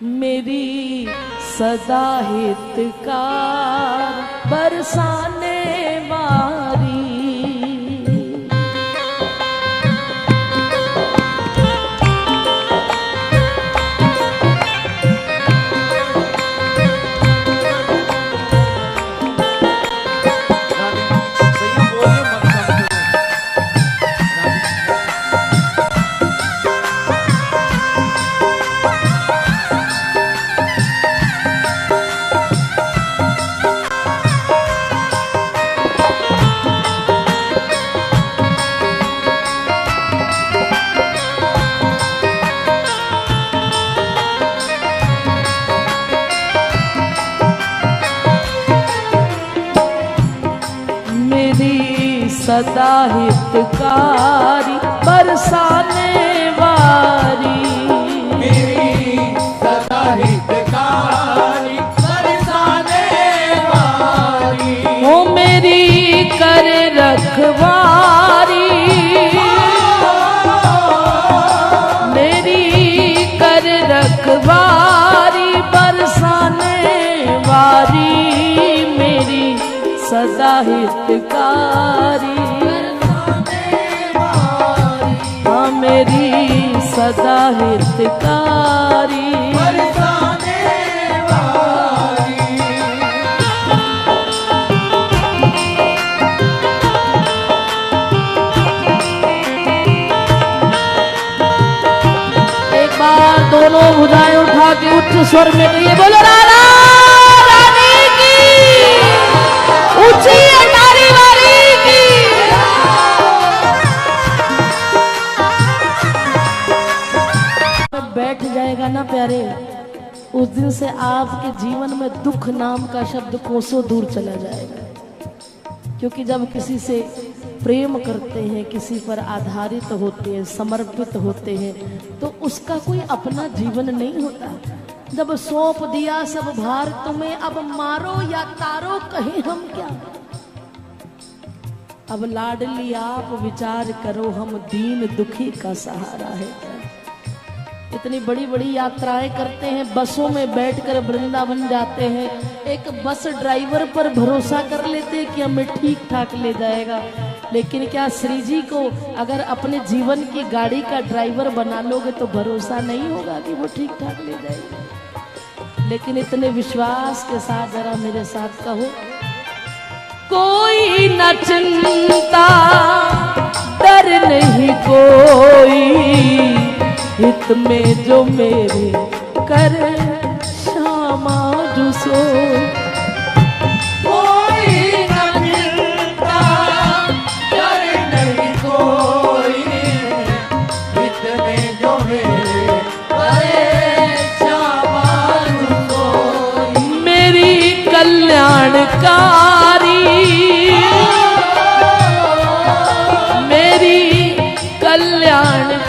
मेरी सदा हितकार बरसाने वारी। सदा हितकारी बरसाने वारी। मेरी सदा हितकारी बरसाने वारी। वो मेरी कर रखवारी, मेरी कर रखवारी बरसाने वारी। मेरी सदा हितकारी हाँ मेरी सदा हितकारी बरसाने वारी। एक बार दोनों भुजाएं उठा के उच्च स्वर में कहिए बोलो राधा रानी की ऊंची अटारी वाली की। बैठ जाएगा ना प्यारे, उस दिन से आपके जीवन में दुख नाम का शब्द कोसों दूर चला जाएगा। क्योंकि जब किसी से प्रेम करते हैं, किसी पर आधारित होते हैं, समर्पित होते हैं, तो उसका कोई अपना जीवन नहीं होता। जब सौंप दिया सब भार तुम्हें, अब मारो या तारो कहीं हम क्या। अब लाडली आप विचार करो, हम दीन दुखी का सहारा है। इतनी बड़ी बड़ी यात्राएं करते हैं, बसों में बैठकर वृंदावन जाते हैं, एक बस ड्राइवर पर भरोसा कर लेते हैं कि हमें ठीक ठाक ले जाएगा। लेकिन क्या श्री जी को अगर अपने जीवन की गाड़ी का ड्राइवर बना लोगे तो भरोसा नहीं होगा कि वो ठीक ठाक ले जाएगा। लेकिन इतने विश्वास के साथ जरा मेरे साथ कहो, कोई न चिंता डर नहीं कोई, हित में जो मेरे कर श्यामा जुसो। कोई न चिंता डर नहीं कोई, हित में जो मेरे करे श्यामा जुसोई। मेरी कल्याणकारी मेरी कल्याणकारी।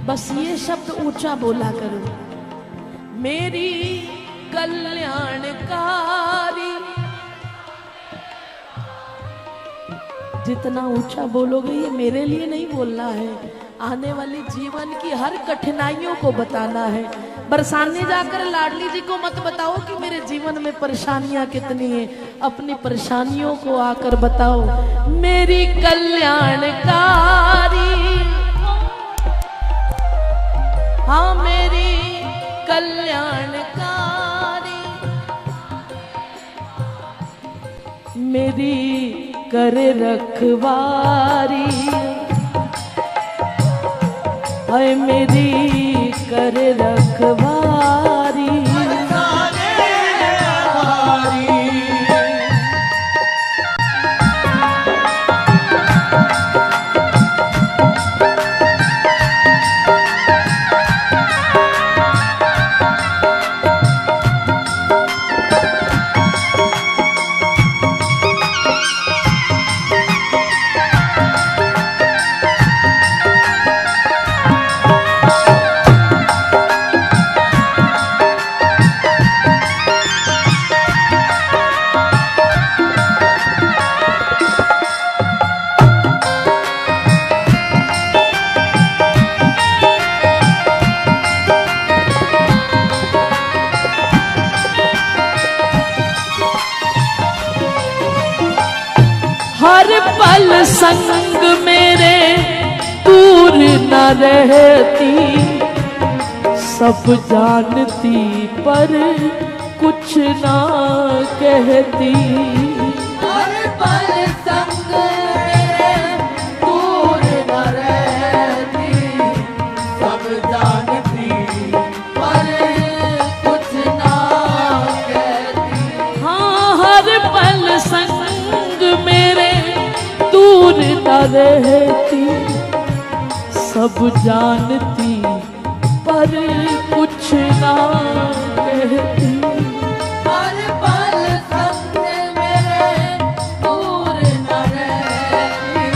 बस ये शब्द ऊंचा बोला करो, मेरी कल्याणकारी। जितना ऊंचा बोलोगे, ये मेरे लिए नहीं बोलना है, आने वाली जीवन की हर कठिनाइयों को बताना है। बरसाने जाकर लाडली जी को मत बताओ कि मेरे जीवन में परेशानियां कितनी हैं, अपनी परेशानियों को आकर बताओ। मेरी कल्याणकारी हाँ मेरी कल्याणकारी। मेरी कर रखवारी है, मेरी कर रखवारी। पल संग मेरे दूर न रहती, सब जानती पर कुछ ना कहती। हर पल संग मेरे दूर न रहती, सब जानती पर कुछ ना कहती। हाँ, हर पल संग मेरे दूर न रहती, सब जानती पर कुछ ना कहती। हर पल संग मेरे दूर न रहती,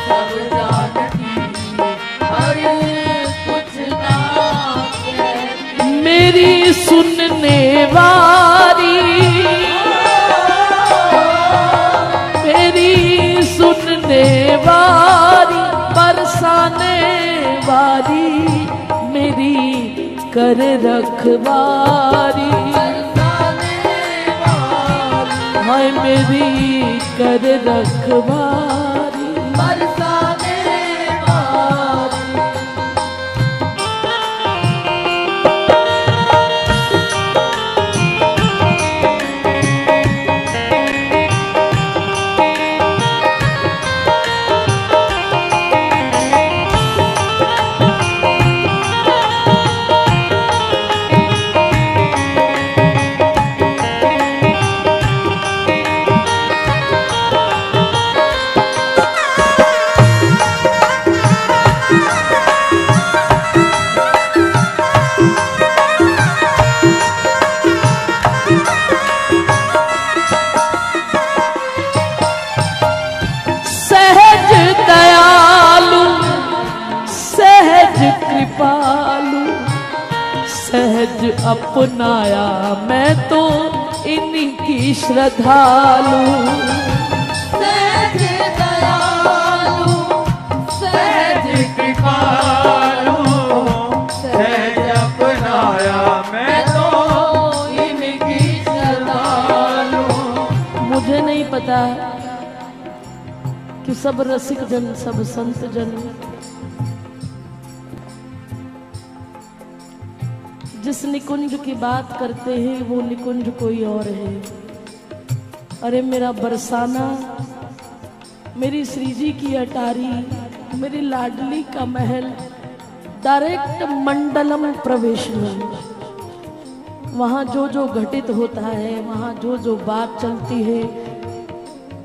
सब जानती पर कुछ ना कहती। मेरी सुनने वाली, मेरी सुनने वाली, बरसाने वाली, मेरी कर रखवारी। हाय मेरी कर रखवारी। बरसाने वाली। कृपालु सहज अपनाया मैं तो इन्हीं की श्रद्धालु। सहज दयालु सहज कृपालु, सहज अपनाया मैं तो इनकी श्रद्धालु। मुझे नहीं पता कि सब रसिक जन, सब संत जन जिस निकुंज की बात करते हैं वो निकुंज कोई और है। अरे मेरा बरसाना, मेरी श्री जी की अटारी, मेरी लाडली का महल डायरेक्ट मंडलम प्रवेश में। वहाँ जो जो घटित होता है, वहाँ जो जो बात चलती है,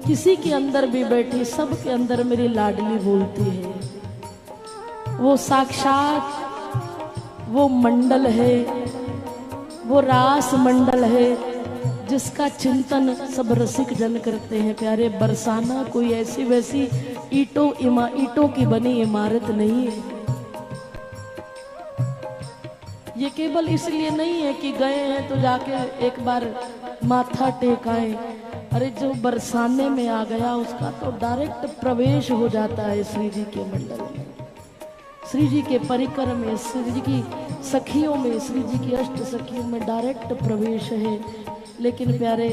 किसी के अंदर भी बैठी सब के अंदर मेरी लाडली बोलती है। वो साक्षात वो मंडल है, वो रास मंडल है जिसका चिंतन सब रसिक जन करते हैं। प्यारे बरसाना कोई ऐसी वैसी ईंटों की बनी इमारत नहीं है। ये केवल इसलिए नहीं है कि गए हैं तो जाके एक बार माथा टेकाएं। अरे जो बरसाने में आ गया उसका तो डायरेक्ट प्रवेश हो जाता है श्री जी के मंडल में, श्री जी के परिकर में, श्री जी की सखियों में, श्री जी की अष्ट सखियों में डायरेक्ट प्रवेश है। लेकिन प्यारे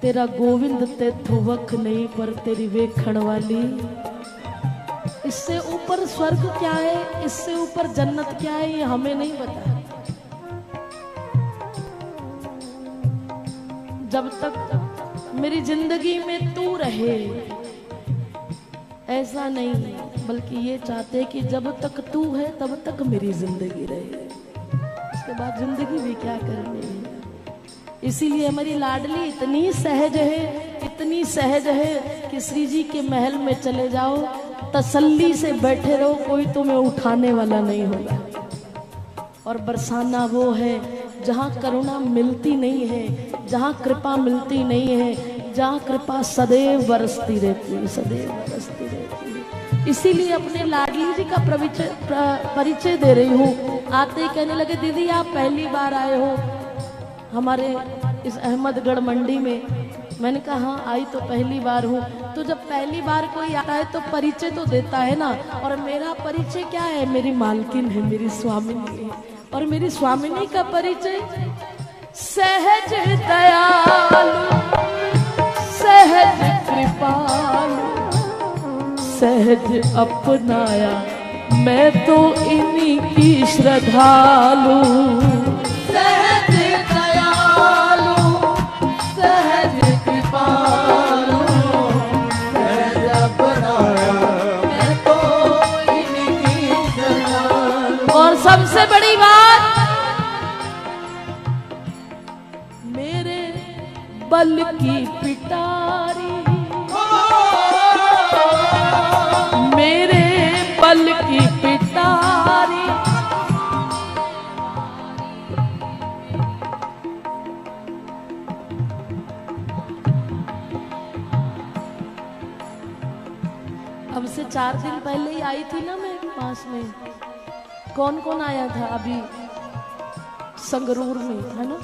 तेरा गोविंद ते थुवक नहीं पर तेरी वेखण वाली। इससे ऊपर स्वर्ग क्या है, इससे ऊपर जन्नत क्या है, ये हमें नहीं पता। जब तक मेरी जिंदगी में तू रहे, ऐसा नहीं है, बल्कि ये चाहते कि जब तक तू है तब तक मेरी जिंदगी रहे, उसके बाद जिंदगी भी क्या करनी है। इसीलिए हमारी लाडली इतनी सहज है, इतनी सहज है कि श्री जी के महल में चले जाओ, तसल्ली से बैठे रहो, कोई तुम्हें उठाने वाला नहीं होगा। और बरसाना वो है जहाँ करुणा मिलती नहीं है, जहाँ कृपा मिलती नहीं है, जहाँ कृपा सदैव बरसती रहती है, सदैव बरसती रहती है। इसीलिए अपने लाडली जी का परिचय दे रही हूँ। आते ही कहने लगे, दीदी आप पहली बार आए हो हमारे इस अहमदगढ़ मंडी में। मैंने कहा हाँ आई तो पहली बार हूँ। तो जब पहली बार कोई आता है तो परिचय तो देता है ना, और मेरा परिचय क्या है, मेरी मालकिन है, मेरी स्वामिनी है। और मेरी स्वामिनी का परिचय सहज दयालु सहज कृपालु सहज अपनाया मैं तो इन्हीं की श्रद्धालु। सहज दयालु सहज कृपालु सहज अपनाया मैं तो इन्हीं की श्रद्धालु। और सबसे बड़ी बात, मेरे बल की पिटारी, मेरे बल की पिटारी, अब से 4 दिन पहले ही आई थी ना मैं पास में। कौन कौन आया था अभी संगरूर में, है ना?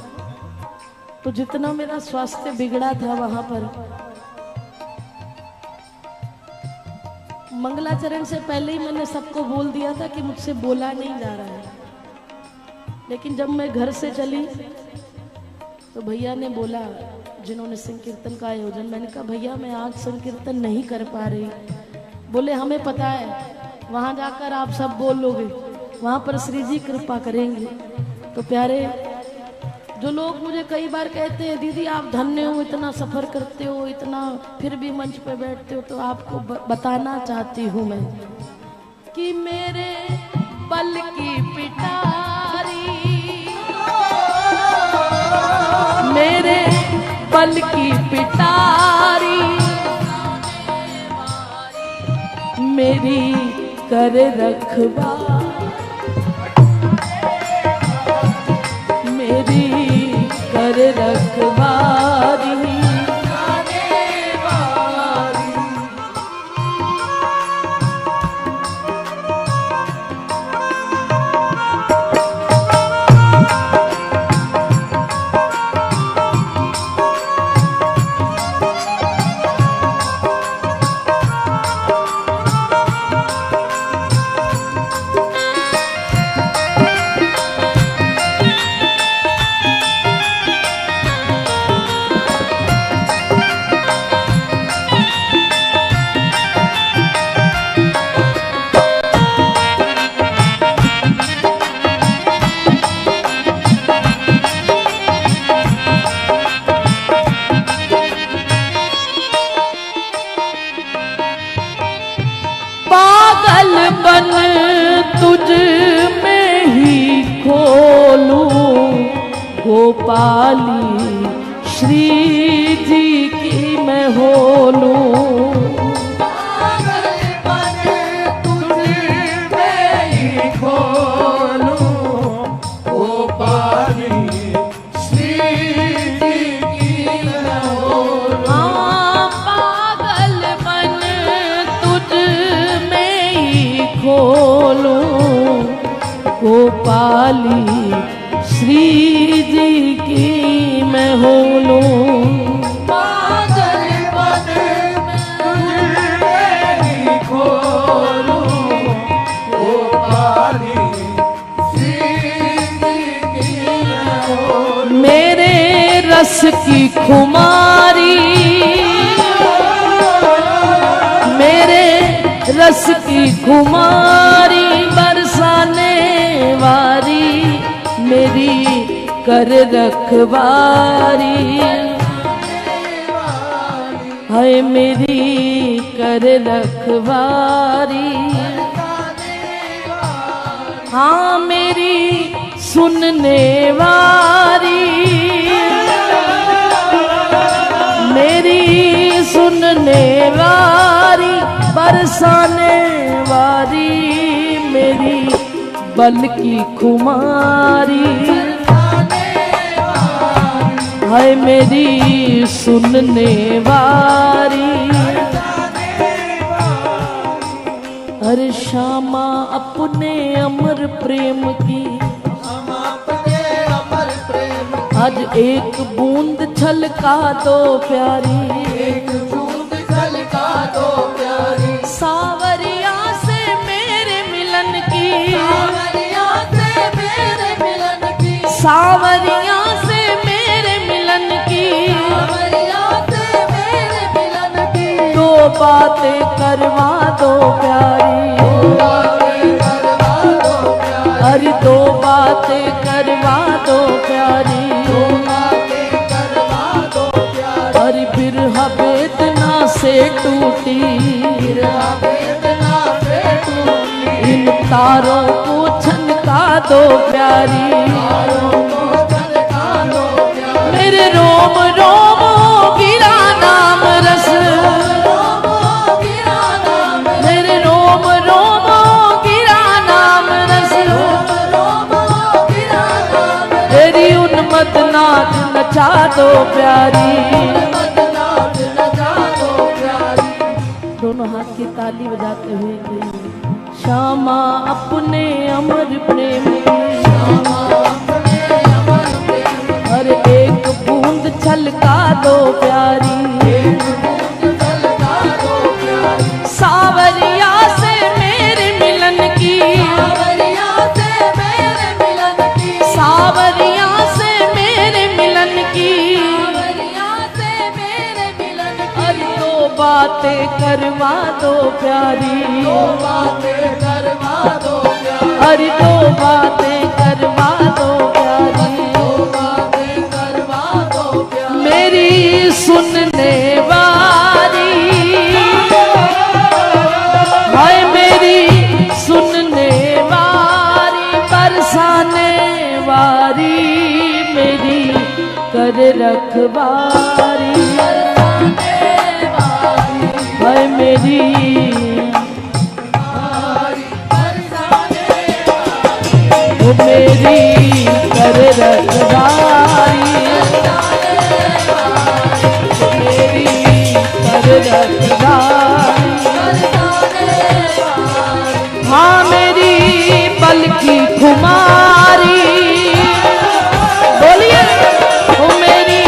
तो जितना मेरा स्वास्थ्य बिगड़ा था वहां पर, मंगलाचरण से पहले ही मैंने सबको बोल दिया था कि मुझसे बोला नहीं जा रहा है। लेकिन जब मैं घर से चली तो भैया ने बोला, जिन्होंने संकीर्तन का आयोजन, मैंने कहा भैया मैं आज संकीर्तन नहीं कर पा रही। बोले हमें पता है, वहां जाकर आप सब बोलोगे, वहां पर श्री जी कृपा करेंगे। तो प्यारे, जो लोग मुझे कई बार कहते हैं दीदी आप धन्य हो, इतना सफर करते हो, इतना फिर भी मंच पे बैठते हो, तो आपको बताना चाहती हूँ मैं कि मेरे बल की पिटारी, मेरे बल की पिटारी मेरी कर रखवा, मेरी कर रखवारी। बन तुझ में ही खोलूं गोपाली श्री जी की मैं होलूं। गोपाली श्री जी की मैं होलूं। पागल बन तुझे खोलूं गोपाली श्री जी की मैं होलूं। मेरे रस की खुमारी, मेरे रस की खुमारी बरसाने वारी मेरी कर रखवारी, हाय मेरी कर रखवारी। हाँ मेरी सुनने वारी, मेरी सुनने वारी बरसाने वारी मेरी बल की खुमारी, हाय मेरी सुनने वारी। अरे श्यामा अपने अमर प्रेम की, आज एक बूंद छलका दो प्यारी, एक बूंद छलका दो प्यारी। सावरिया से मेरे मिलन की, सावरिया से मेरे मिलन की, सावरिया से मेरे मिलन की, सावरिया से मेरे मिलन की। बातें करवा दो प्यारी, अरे दो बातें करवा दो प्यारी, अरे बिरहा वेदना से टूटी, इन तारों को छनका दो प्यारी, मेरे रोम रोम गिरा नाम रस, मेरे रोम रोम गिरा नाम रस, तेरी उन्मत्त नाच नचा दो प्यारी। दोनों हाथ की ताली बजाते हुए गई। श्यामा अपने अमर प्रेम की, हर एक बूंद छलका दो प्यारी, सावरिया से मेरे मिलन की, सावरिया से मेरे मिलन की, अरे दो बातें करवा दो प्यारी, अरे दो बातें करवा दो प्यारी, मेरी सुनने वाली, हाय मेरी सुनने वाली, बरसाने वाली, मेरी कर रखवारी, हाय मेरी वो मेरी कर रखवारी, मेरी कर रखवारी, हाँ मेरी पल की कुमारी, बोलिए वो मेरी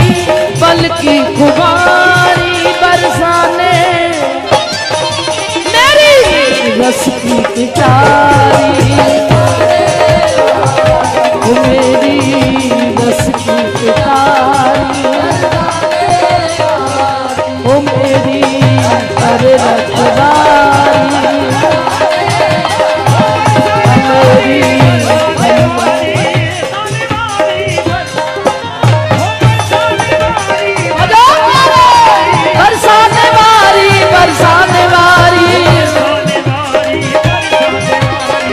पल की कुमारी, बरसाने मेरी रस की पिटारी, मेरी रस की पिटारी, ओ मेरी कर रखवारी, मेरी बरसाने वाली, बरसाने वाली,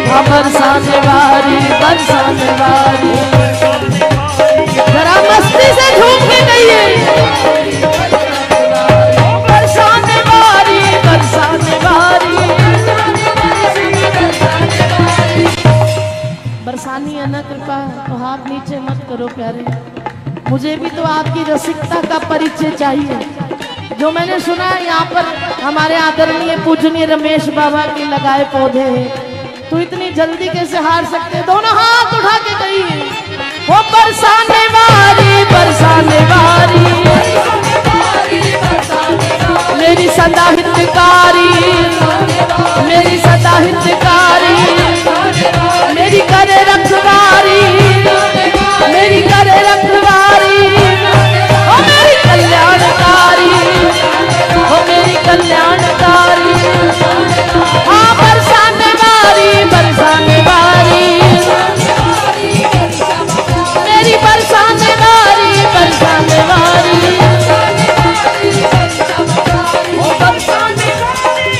हाँ बरसाने वाली, बरसाने वाली, जरा मस्ती से झूम के कहिए, बरसाने वाली, बरसाने वाली, बरसानी है ना कृपा, तो हाथ नीचे मत करो प्यारे, मुझे भी तो आपकी रसिकता का परिचय चाहिए। जो मैंने सुना है यहाँ पर हमारे आदरणीय पूजनीय रमेश बाबा के लगाए पौधे हैं, तो इतनी जल्दी कैसे हार सकते? दोनों हाथ उठा के कहिए, वो बरसाने वाली, बरसाने वाली, मेरी सदा हितकारी, मेरी सदा हितकारी, मेरी करे रखवारी, मेरी करे रखवारी, ओ मेरी कल्याणकारी, ओ मेरी कल्याणकारी, हाँ बरसाने वाली, बरसाने वाली, मेरी बरसाने वाली, बरसाने वाली, ओ बरसाने वाली,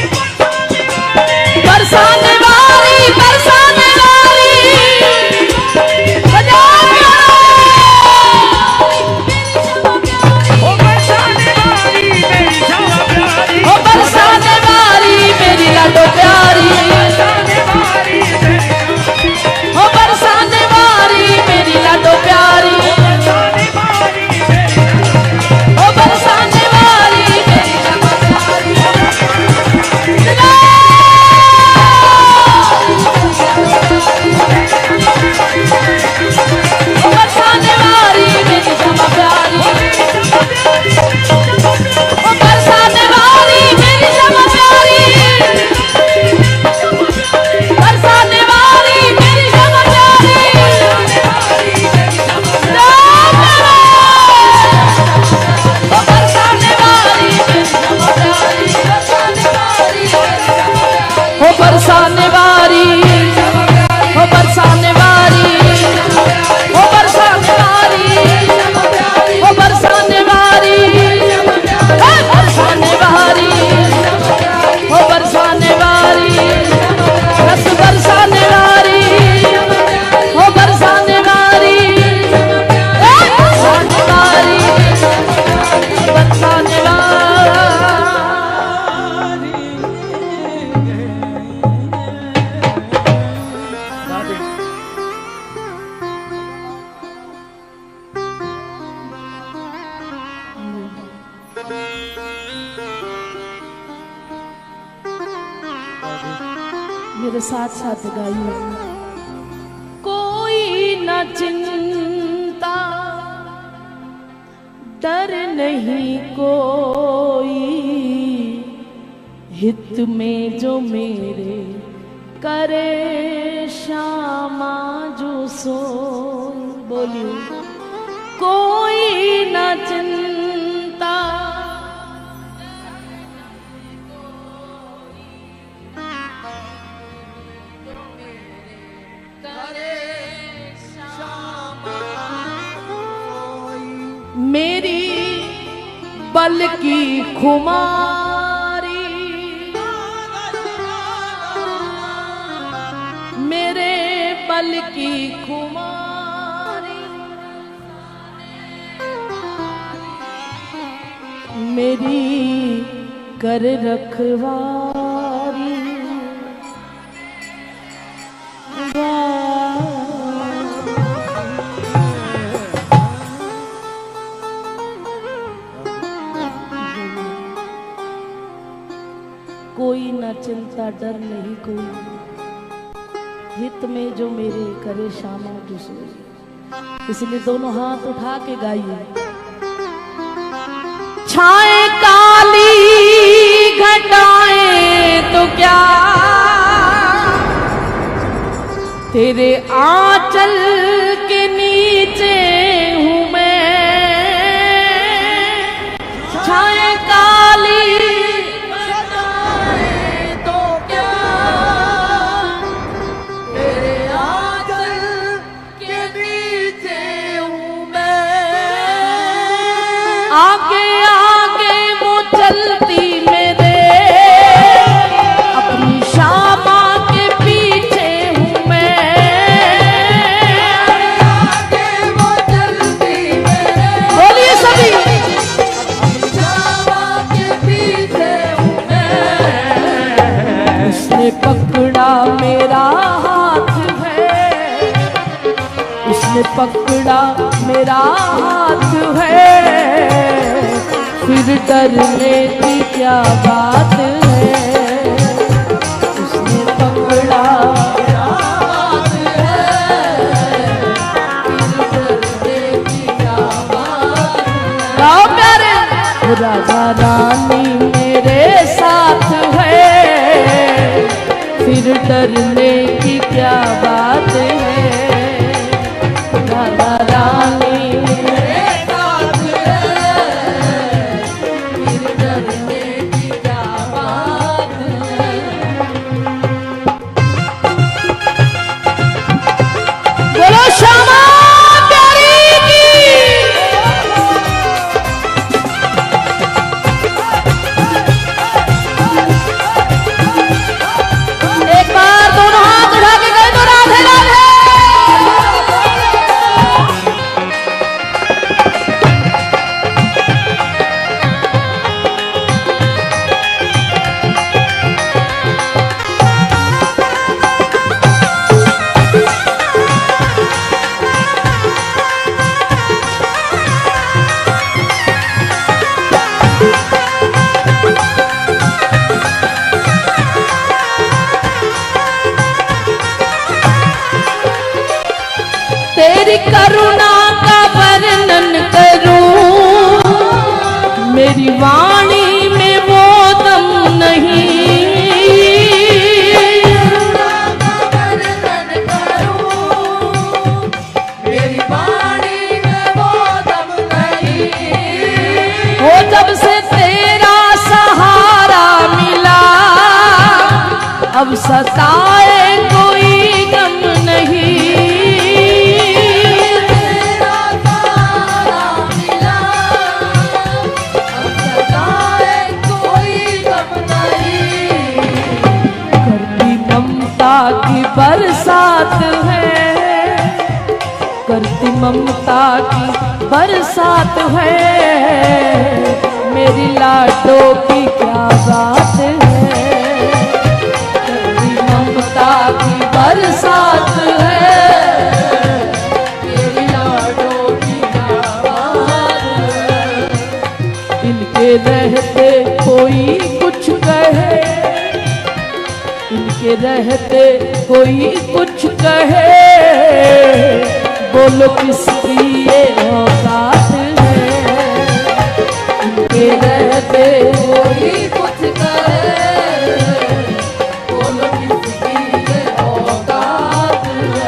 बरसाने वाली, हो बरसाने वाली, हो बरसाने वाली, हो बरसाने वाली, हो बरसाने वाली, हो बरसाने वाली, रस बरसाने वाली, हो बरसाने वाली, बरसाने वाली, बरसाने वाली। मेरे साथ साथ गाइए। कोई न चिंता डर नहीं कोई, हित में जो मेरे करे श्यामा जो सोई। बोलिए कोई न चिंता मेरी बल की खुमारी, मेरे बल की खुमारी, मेरी कर रखवारी। कोई न चिंता डर नहीं कोई, हित में जो मेरे करे श्यामा जो सोई। इसलिए दोनों हाथ उठा के गाइए। छाए काली घटाएं तो क्या तेरे आंचल के नीचे हूं मैं। छाए काली आगे आगे वो चलती मेरे, अपनी श्यामा के पीछे हूँ मैं। आगे वो चलती मेरे, बोलिए सभी, अपनी श्यामा के पीछे हूँ मैं। उसने पकड़ा मेरा हाथ है, उसने पकड़ा मेरा हाथ है, फिर डरने की क्या बात है। उसने पकड़ा मेरा हाथ है, फिर डरने की क्या बात है। गाओ प्यारे। राजा रानी मेरे साथ है, फिर डरने की क्या बात है। राजा रानी एक बार दोनों हाथ उठा के गए तो राधे राधे। अब सताए कोई गम नहीं, तेरा सहारा मिला, अब सताए कोई गम नहीं। करती ममता की बरसात है, करती ममता की बरसात है, मेरी लाडों की क्या बात है। करती ममता की बरसात है, मेरी लाडों की क्या बात है। इनके रहते कोई कुछ कहे, इनके रहते कोई कुछ कहे, बोलो किसकी ये औकात है। इनके रहते कोई कुछ करे, बोलो किसकी ये औकात है।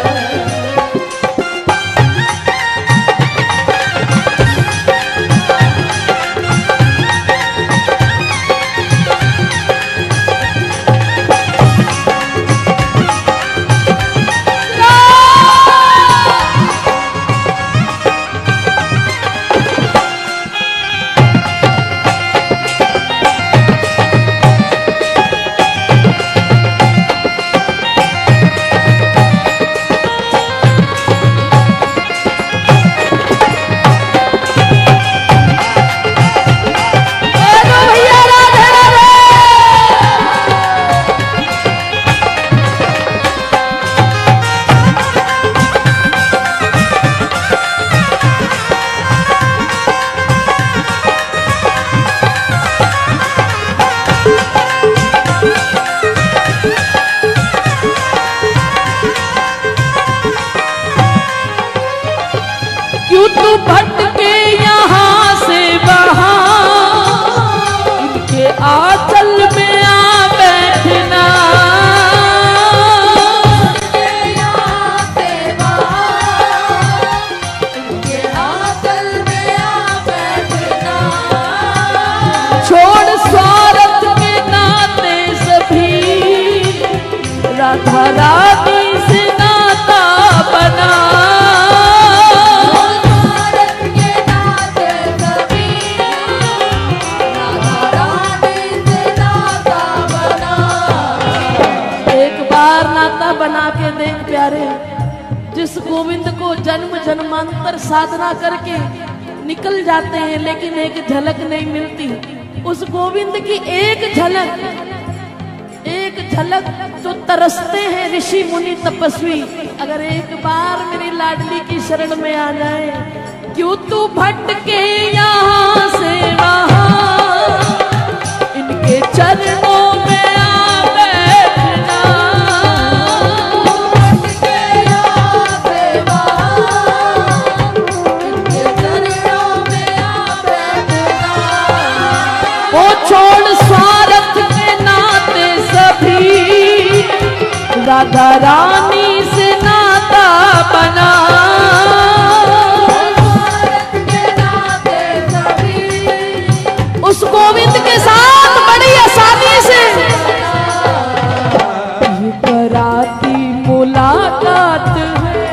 भैया राधे राधे। क्यों तू भटके यहाँ से वहाँ, इनके आंचल में आ बैठना। यहाँ से वहाँ, इनके आंचल में आ बैठना। छोड़ स्वार्थ के नाते सभी, राधा रानी से नाता बना। भारत के नाते सभी, राधा रानी से नाता बना। एक बार नाता बना के देख प्यारे, जिस गोविंद को जन्म जन्मांतर साधना करके निकल जाते हैं लेकिन एक झलक नहीं मिलती, उस गोविंद की एक झलक जो तरसते हैं ऋषि मुनि तपस्वी, अगर एक बार मेरी लाडली की शरण में आ जाए। क्यों तू भटके यहाँ से वहाँ, इनके चरणों में आ बैठना। भटके यहाँ से वहाँ, इनके चरणों में आ बैठना। वो छोड़ स्वार्थ के नाते सभी, राधा रानी से नाता बना। भारत के नाते सभी, उस गोविंद के साथ बड़ी आसानी से ये कराती मुलाकात है,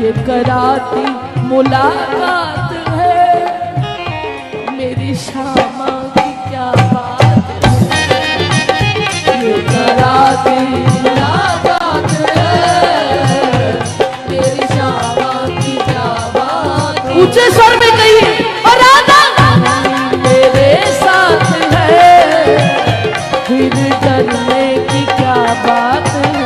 ये कराती मुलाकात है, मेरी श्यामा की क्या बात है। ये कराती मुलाकात है, मेरी श्यामा की क्या बात है। ऊंचे स्वर में कहिए, और राधा मेरे साथ है, फिर डरने की क्या बात है।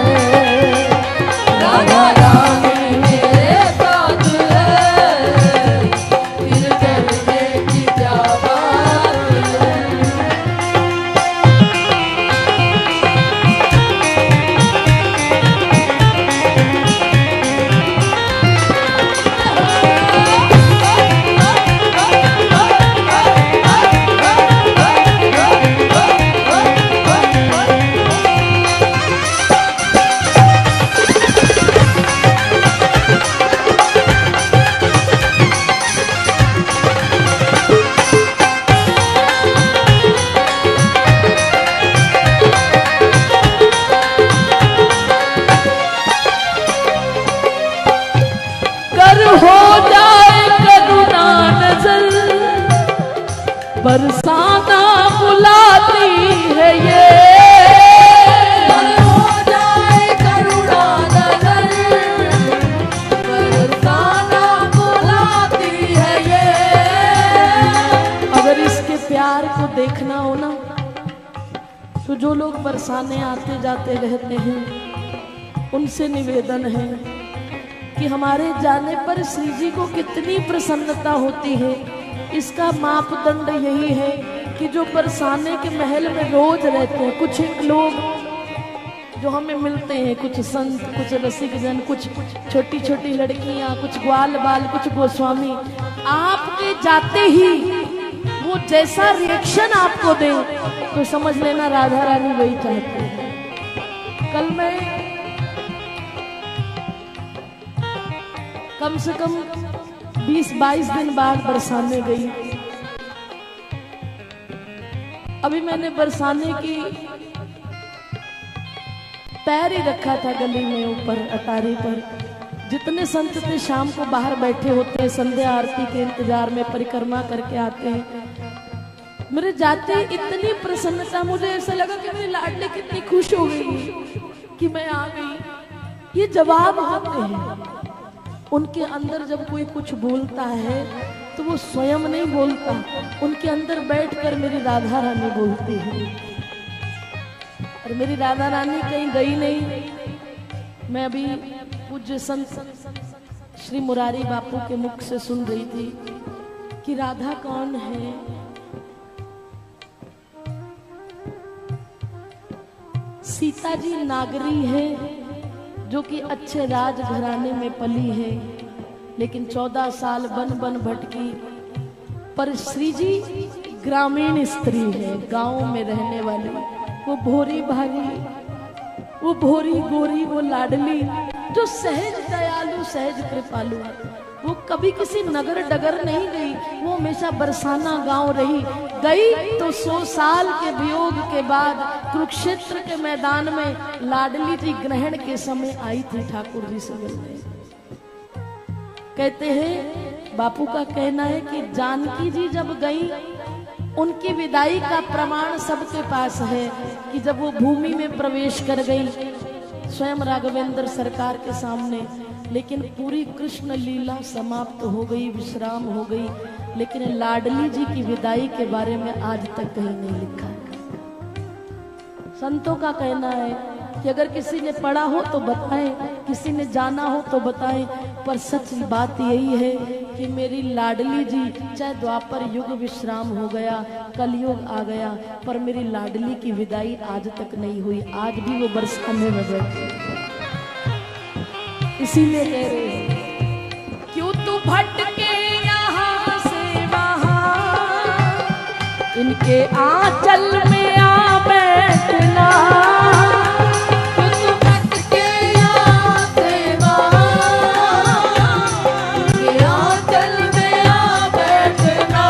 राधा रानी मेरे साथ है, फिर डरने की क्या बात है। सामने आते जाते रहते हैं, उनसे निवेदन है कि हमारे जाने पर श्री जी को कितनी प्रसन्नता होती है। इसका मापदंड यही है कि जो बरसाने के महल में रोज रहते हैं, कुछ एक लोग जो हमें मिलते हैं, कुछ संत, कुछ रसिक जन, कुछ छोटी छोटी लड़कियां, कुछ ग्वाल बाल, कुछ गोस्वामी, आपके जाते ही वो जैसा रिएक्शन आपको दे तो समझ लेना राधा रानी वही चाहती है। कल मैं कम से कम 20-22 दिन बाद बरसाने गई। अभी मैंने बरसाने की पैर ही रखा था गली में ऊपर अटारी पर। जितने संत थे शाम को बाहर बैठे होते हैं, संध्या आरती के इंतजार में परिक्रमा करके आते हैं। मेरे जाते इतनी प्रसन्नता, मुझे ऐसा लगा कि मेरी लाडली कितनी खुश हो गई कि मैं आ गई। ये जवाब होते हैं उनके अंदर। जब कोई कुछ बोलता है तो वो स्वयं नहीं बोलता, उनके अंदर बैठकर मेरी राधा रानी बोलती है। और मेरी राधा रानी कहीं गई नहीं। मैं अभी पूज्य संत श्री मुरारी बापू के मुख से सुन रही थी कि राधा कौन है। सीता जी नागरी है जो कि अच्छे राज घराने में पली है, लेकिन 14 साल बन बन भटकी। पर श्री जी ग्रामीण स्त्री है, गांव में रहने वाली। वो भोरी भारी, वो भोरी गोरी, वो लाडली, जो सहज दयालु, सहज कृपालु। वो कभी किसी नगर डगर नहीं गई, वो हमेशा बरसाना गांव रही। गई तो 100 साल के वियोग के बाद कुरुक्षेत्र के मैदान में लाडली जी ग्रहण के समय आई थी ठाकुर जी से मिलने। कहते हैं, बापू का कहना है कि जानकी जी जब गई, उनकी विदाई का प्रमाण सबके पास है कि जब वो भूमि में प्रवेश कर गई स्वयं राघवेंद्र सरकार के सामने, लेकिन पूरी कृष्ण लीला समाप्त हो गई, विश्राम हो गई। लेकिन लाडली जी की विदाई के बारे में आज तक कहीं नहीं लिखा है। संतों का कहना है कि अगर किसी ने पढ़ा हो तो बताएं, किसी ने जाना हो तो बताएं, पर सच बात यही है कि मेरी लाडली जी, चाहे द्वापर युग विश्राम हो गया, कलयुग आ गया, पर मेरी लाडली की विदाई आज तक नहीं हुई। आज भी वो बरसाने में बैठे। इसीलिए कह रहे हैं, क्यों तू भटके यहाँ से वहाँ, इनके आंचल में आ बैठना। क्यों तू भटके यहाँ से वहाँ, इनके आंचल में आ बैठना।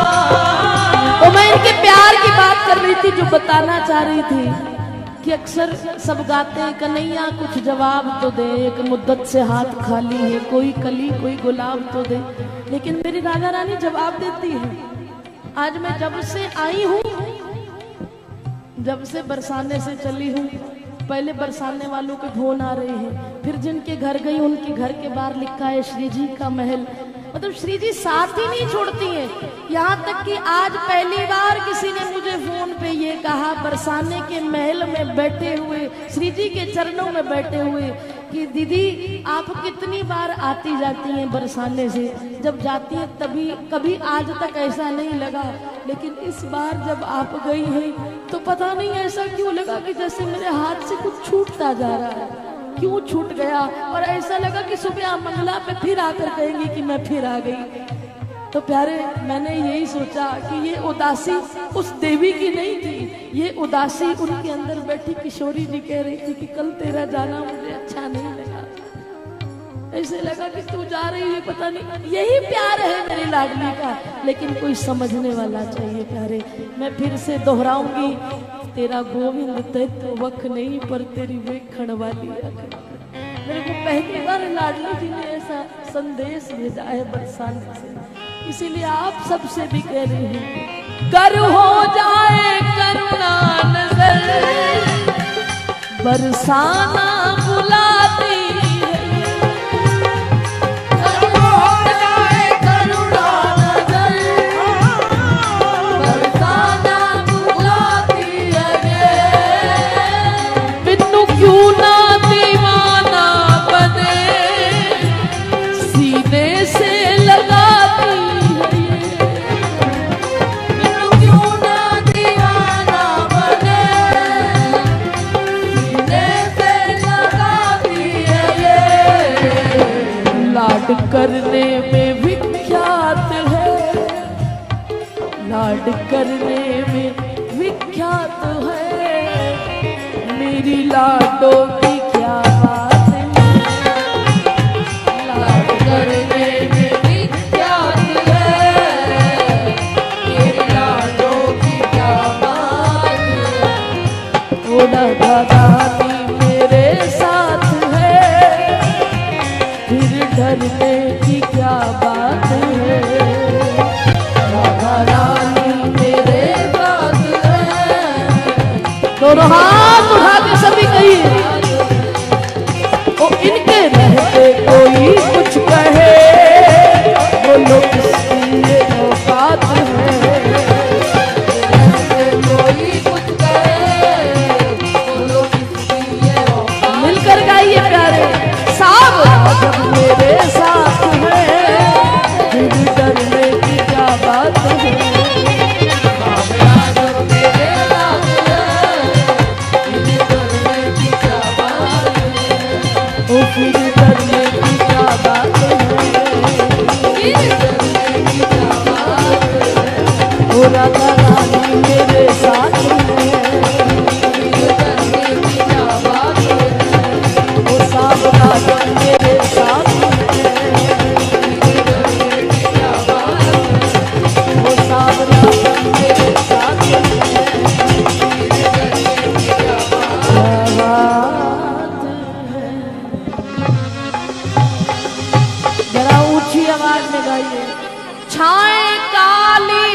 तो मैं इनके प्यार की बात कर रही थी, जो बताना चाह रही थी कि अक्सर सब गाते हैं, कन्हैया कुछ जवाब तो दे, एक मुद्दत से हाथ खाली है, कोई कली कोई गुलाब तो दे। लेकिन मेरी राधा रानी जवाब देती है। आज मैं जब से आई हूँ, जब से बरसाने से चली हूँ, पहले बरसाने वालों के फोन आ रहे हैं, फिर जिनके घर गई उनके घर के बाहर लिखा है श्री जी का महल। मतलब श्री जी साथ ही नहीं छोड़ती हैं। यहाँ तक कि आज पहली बार किसी ने मुझे फोन पे ये कहा, बरसाने के महल में बैठे हुए, श्री जी के चरणों में बैठे हुए, कि दीदी आप कितनी बार आती जाती हैं बरसाने से, जब जाती हैं तभी कभी आज तक ऐसा नहीं लगा, लेकिन इस बार जब आप गई हैं तो पता नहीं ऐसा क्यों लगा कि जैसे मेरे हाथ से कुछ छूटता जा रहा है। क्यों छूट गया, और ऐसा लगा कि सुबह मंगला पे फिर आकर कहेंगी कि मैं फिर आ गई। तो प्यारे, मैंने यही सोचा कि ये उदासी उस देवी की नहीं थी, ये उदासी उनके अंदर बैठी किशोरी जी कह रही थी कि कल तेरा जाना मुझे अच्छा नहीं लगा, ऐसे लगा कि तू जा रही है, पता नहीं। यही प्यार है मेरी लाडली का, लेकिन कोई समझने वाला चाहिए। प्यारे, मैं फिर से दोहराऊंगी, तेरा गोविंद तो वख नहीं, पर तेरी वेखण वाली अख। मेरे को पहली बार लाडली जी ने ऐसा संदेश भेजा है बरसाने से, इसीलिए आप सबसे भी कह रही हूँ, कर हो जाए करुणा नजर, बरसाना बुलाती है। कर हो जाए करुणा नजर, बरसाना बुलाती है। लाड करने में विख्यात है, लाड करने में विख्यात है, मेरी लाडों की क्या बात है। लाड करने में विख्यात है, मेरी लाडों की क्या बात है। ओ रानी मेरे साथ है, फिर डरने की क्या बात है। राधा रानी मेरे साथ है, दोनों हाथ उठा के सभी कहिए, ओ इनके रहते कोई कुछ कहे, बोलो किसकी ये औकात है। कोई कुछ कहे, बोलो किसकी ये औकात। मिलकर गाइए प्यारे, सावरा जब मेरे साथ है, फिर डरने की क्या बात है। सावरा जब मेरे साथ है, फिर डरने की क्या बात है। ओ फिर डरने की क्या बात है। फिर डरने की क्या बात है। ओ राधा रानी मेरे साथ है, फिर डरने की क्या बात है। ओ सावरा जब मेरे साथ है, फिर डरने की क्या बात है। ओ सावरा जब मेरे साथ है, फिर डरने की क्या बात है। क्या बात है। जरा ऊंची आवाज में गाइए। छाए काली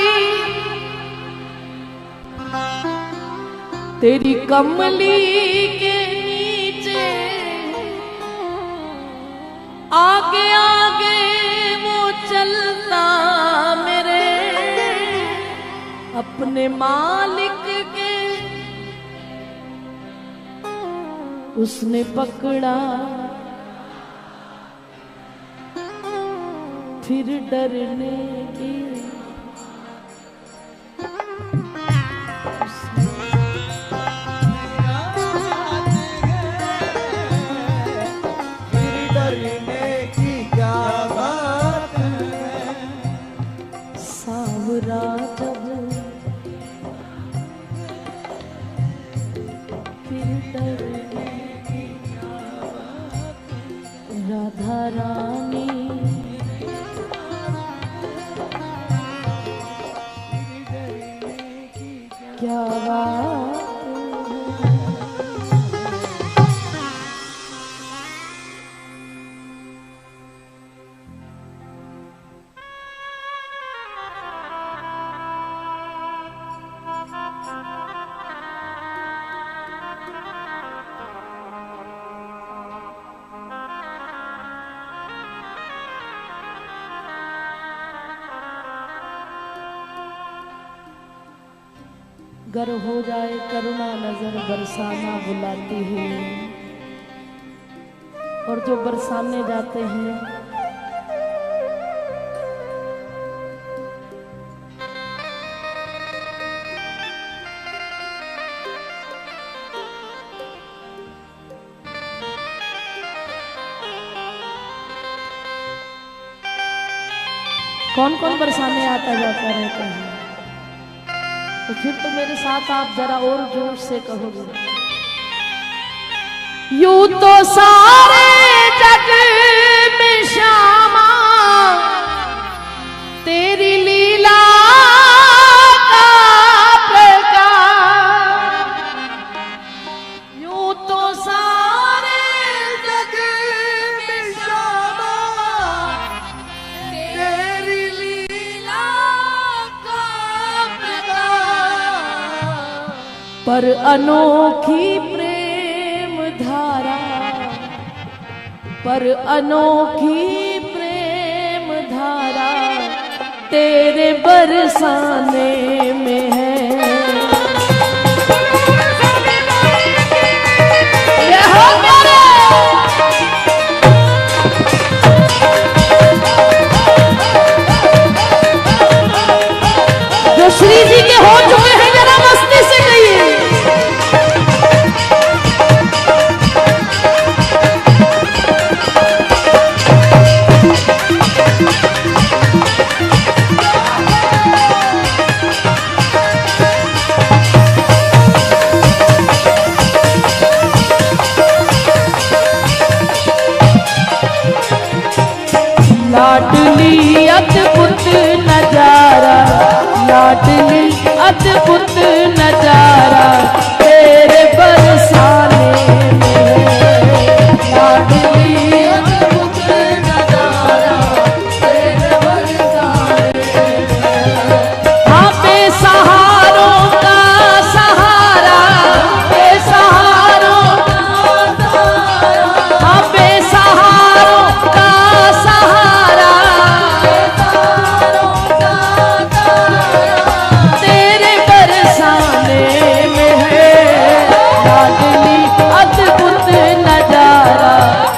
तेरी कमली के नीचे, आगे आगे वो चलता मेरे, अपने मालिक के उसने पकड़ा, फिर डरने की फिर डरने की क्या बात है। सावरा जब फिर डरने की क्या बात है। राधा रानी क्या बात है। गर हो जाए करुणा नजर बरसाना बुलाती है, और जो बरसाने जाते हैं कौन कौन बरसाने आता जाता रहता है, तो फिर तो मेरे साथ आप जरा और जोर से कहोगे। यूं तो सारे जग में श्यामा तेरी लीला का प्रकाश, यूं तो सारे जग में श्यामा तेरी लीला का प्रकाश, पर अनोखी प्रेम धारा, पर अनोखी प्रेम धारा तेरे बरसाने में है। ये हो मेरे जो श्री जी के हो चुके हैं, जरा मस्ती से कहिए। अद्भुत नजारा तेरे बरसाने में लाडली अद्भुत नजारा तेरे बरसाने हाँ बेसहारों का सहारा बेसहारों हाँ बेसहारों का सहारा तेरे बरसाने में है लाडली अद्भुत नजारा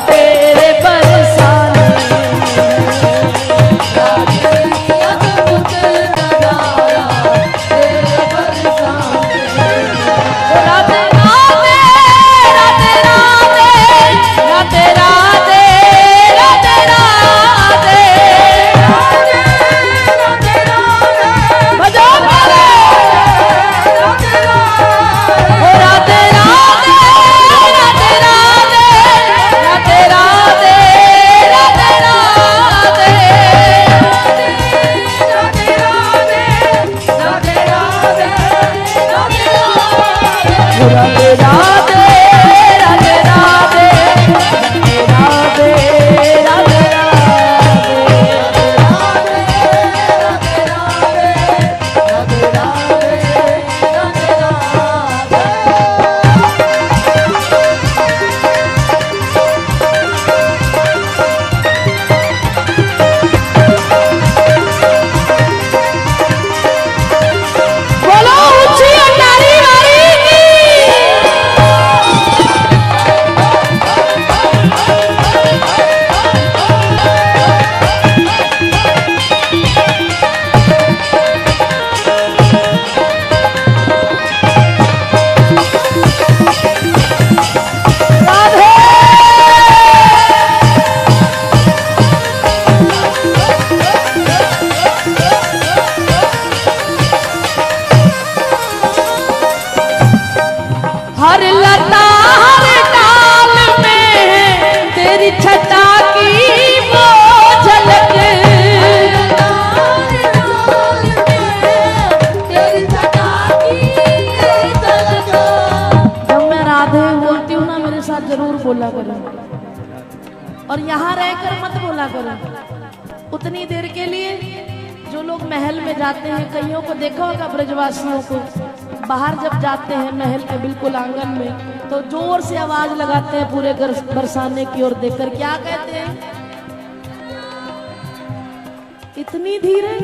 तेरे बरसाने अद्भुत नजारा तेरे बरसाने राधे राधे राधे राधे राधे राधे राधे बजाओ ताले। ओ राधे राधे राधे राधे राधे राधे राधे राधे राधे राधे राधे राधे बोलो ऊंची अंडारी वाली की। राधे हर लता हर डाल में है तेरी छटा की वो झलक जब मैं राधे बोलती हूँ ना मेरे साथ जरूर बोला करो और यहाँ रहकर मत बोला करो उतनी देर के लिए। जो लोग महल में जाते हैं कईयों को देखा होगा ब्रजवासियों को बाहर जब जाते हैं महल के बिल्कुल आंगन में तो जोर से आवाज लगाते हैं पूरे घर बरसाने की ओर देखकर क्या कहते हैं इतनी धीरे।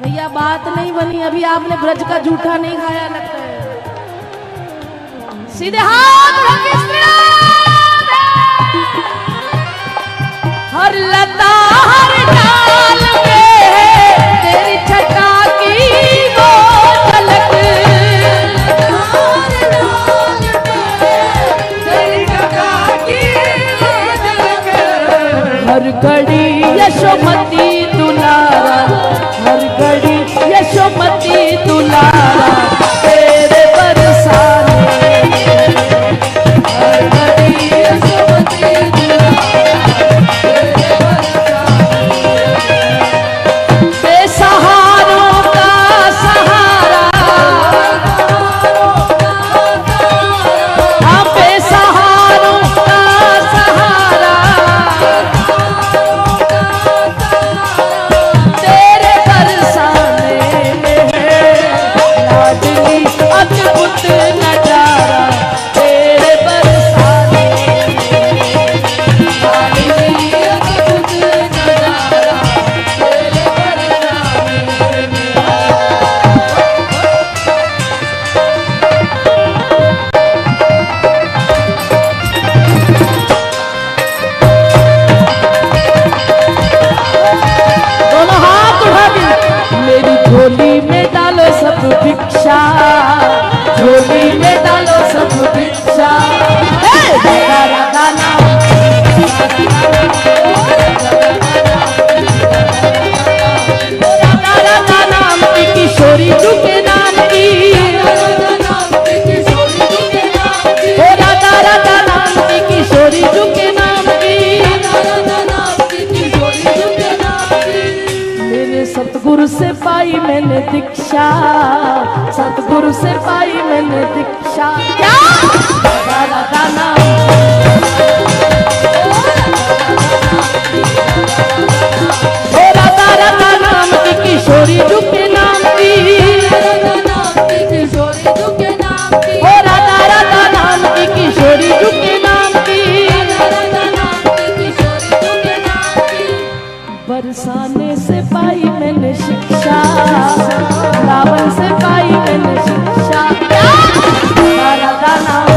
भैया बात नहीं बनी अभी आपने ब्रज का जूठा नहीं खाया लगता है। सीधे हाथ उठा के हर लता हर डाल में है तेरी छटा की वो झलक हर घड़ी यशोमती दुलारा हर घड़ी यशोमती दुलारा तेरे बरसाने हर घड़ी यशोमती दुलारा बेसहारों का सहारा हाँ बेसहारों का सहारा तेरे बरसाने में है लाडली अद्भुत नजारा तेरे बरसाने में लाडली अद्भुत नजारा तेरे बरसाने में। दोनों हाथ उठा दी मेरी झोली में डालो सब भिक्षा झोली में डालो सब भिक्षा राधा राधा नाम राधा राधा नाम की किशोरी झुके नाम की हो राधा राधा नाम की किशोरी झुके नाम की मेरे सत पाई मैंने दीक्षा। क्या राधा नाम, ओ राधा राधा नाम की किशोरी झुके नाम की, राधा नाम की किशोरी झुके नाम की, ओ राधा राधा नाम की किशोरी झुके नाम की, राधा नाम की किशोरी झुके नाम की। बरसाने से पाई मैंने शिक्षा, रावण से पाई मैंने शिक्षा। राधा नाम,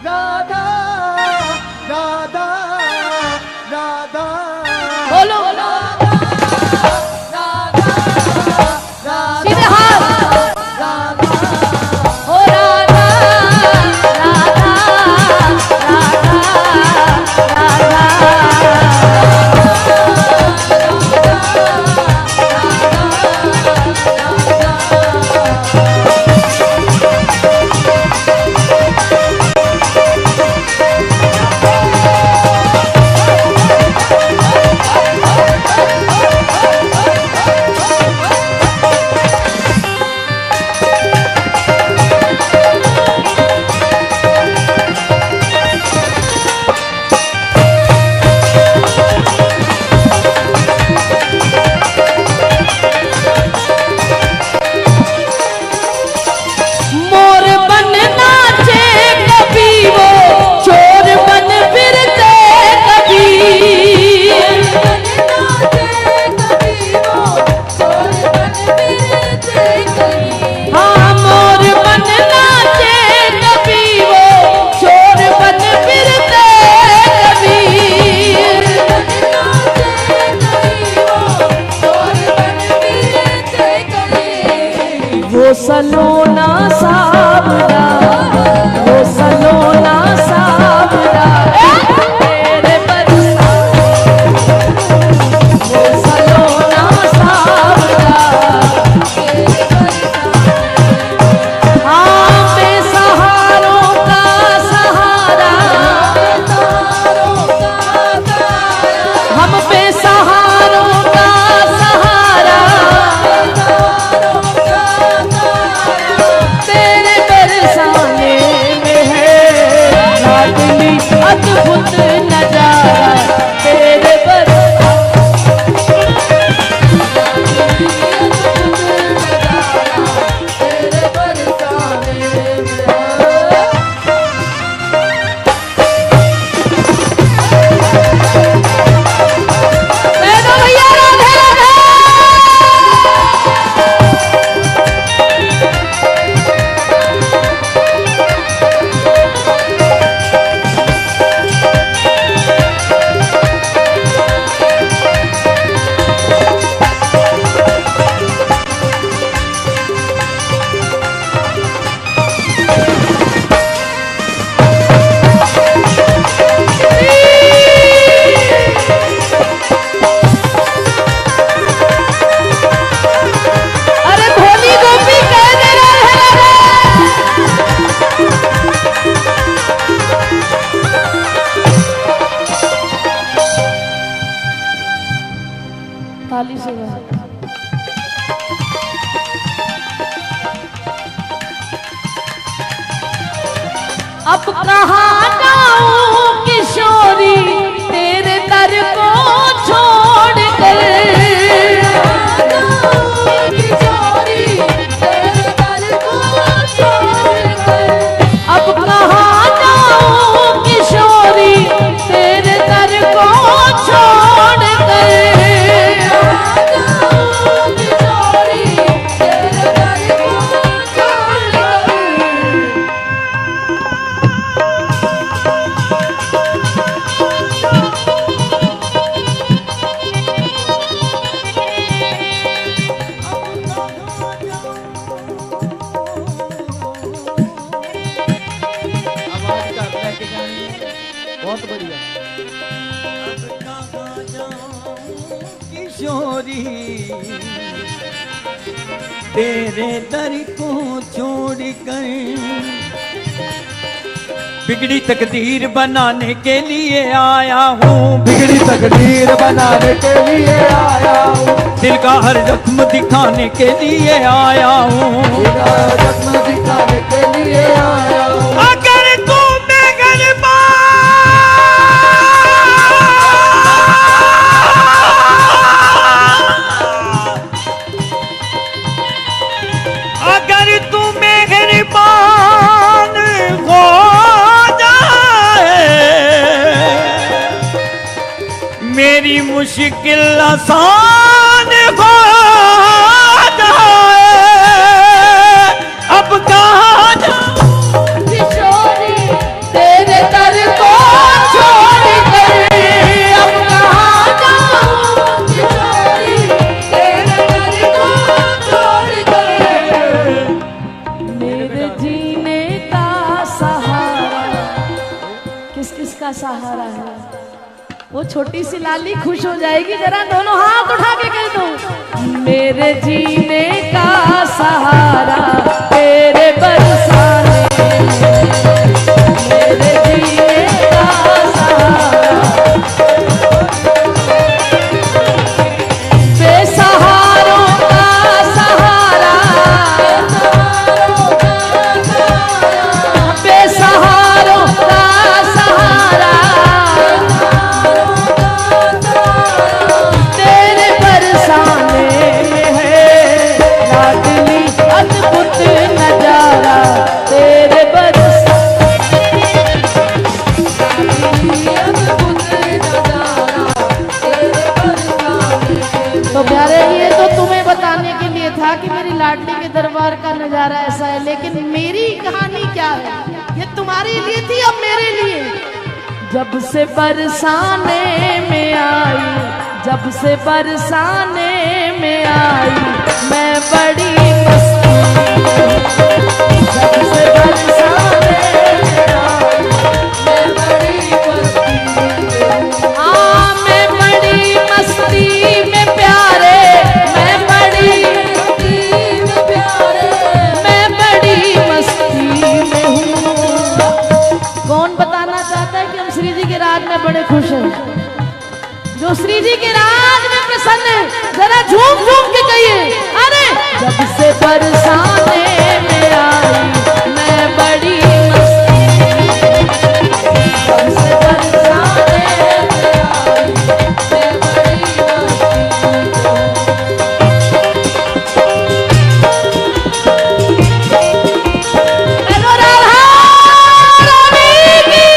राधा राधा राधा बोलो सीधे हाथ, ओ राधा राधा राधा मोर बन नाचे कभी वो चोर बन फिरते कभी, हाँ मोर बन नाचे कभी वो चोर बन फिरते कभी, वो सलोना सावरा, वो सलोना सावरा तेरे बरसाने, वो सलोना सावरा, हाँ बेसहारों का सहारा, हम बेसहारों का सहारा, तेरे बरसाने में है लाडली अद्भुत नजारा, तेरे भैया राधे राधे। अरे भोली गोपी कह दे रहे हैं, ताली से अब कहाँ जाऊं किशोरी तेरे दर को छोड़ कर, अब कहाँ जाऊं किशोरी तेरे दर को छोड़ कर, आवाज का लेके जाएंगे, बहुत बढ़िया। किशोरी तेरे दर को छोड़ कर, बिगड़ी तकदीर बनाने के लिए आया हूँ, बिगड़ी तकदीर बनाने के लिए आया हूँ, दिल का हर जख्म दिखाने के लिए आया हूँ। तेरा जख्म दिखाने के लिए आया हूँ। अगर तू मेहरबान, अगर तू मेहरबान हो जाए, मेरी मुश्किल आसान हो जाए, अब कहाँ जाऊं किशोरी तेरे दर को छोड़ कर, अब कहाँ जाऊं किशोरी तेरे दर को छोड़ कर। मेरे जीने का सहारा किस किस का सहारा है? वो छोटी सी लाली खुश हो जाएगी, जरा दोनों हाथ उठा के कह दो। मेरे जीने का सहारा तेरे बरसाने, मेरे जीने का सहारा बेसहारों का सहारा, बेसहारों का सहारा तेरे बरसाने में है, लाडली अद्भुत नजारा तेरे बरसाने, लाडली अद्भुत नजारा तेरे बरसाने। तो प्यारे, ये तो तुम्हें बताने के लिए था कि मेरी लाडली के दरबार का नजारा ऐसा है, लेकिन मेरी कहानी क्या है? ये तुम्हारे लिए थी, अब मेरे लिए। जब से बरसाने में आई, जब से बरसाने में आई, मैं बड़ी मस्ती, जब से बरसाने में आई, मैं बड़ी मस्ती, हाँ मैं बड़ी मस्ती में प्यारे, मैं बड़ी मस्ती में प्यारे, मैं बड़ी मस्ती में हूँ। कौन बताना चाहता है कि हम श्री जी के राज में बड़े खुश हैं? जो श्री जी के राज में प्रसन्न है, जरा झूम झूम के कहिए, अरे जब से बरसाने में आई, मैं बड़ी मस्ती, जब से बरसाने में आई, मैं बड़ी मस्ती। हेलो राधा रानी की।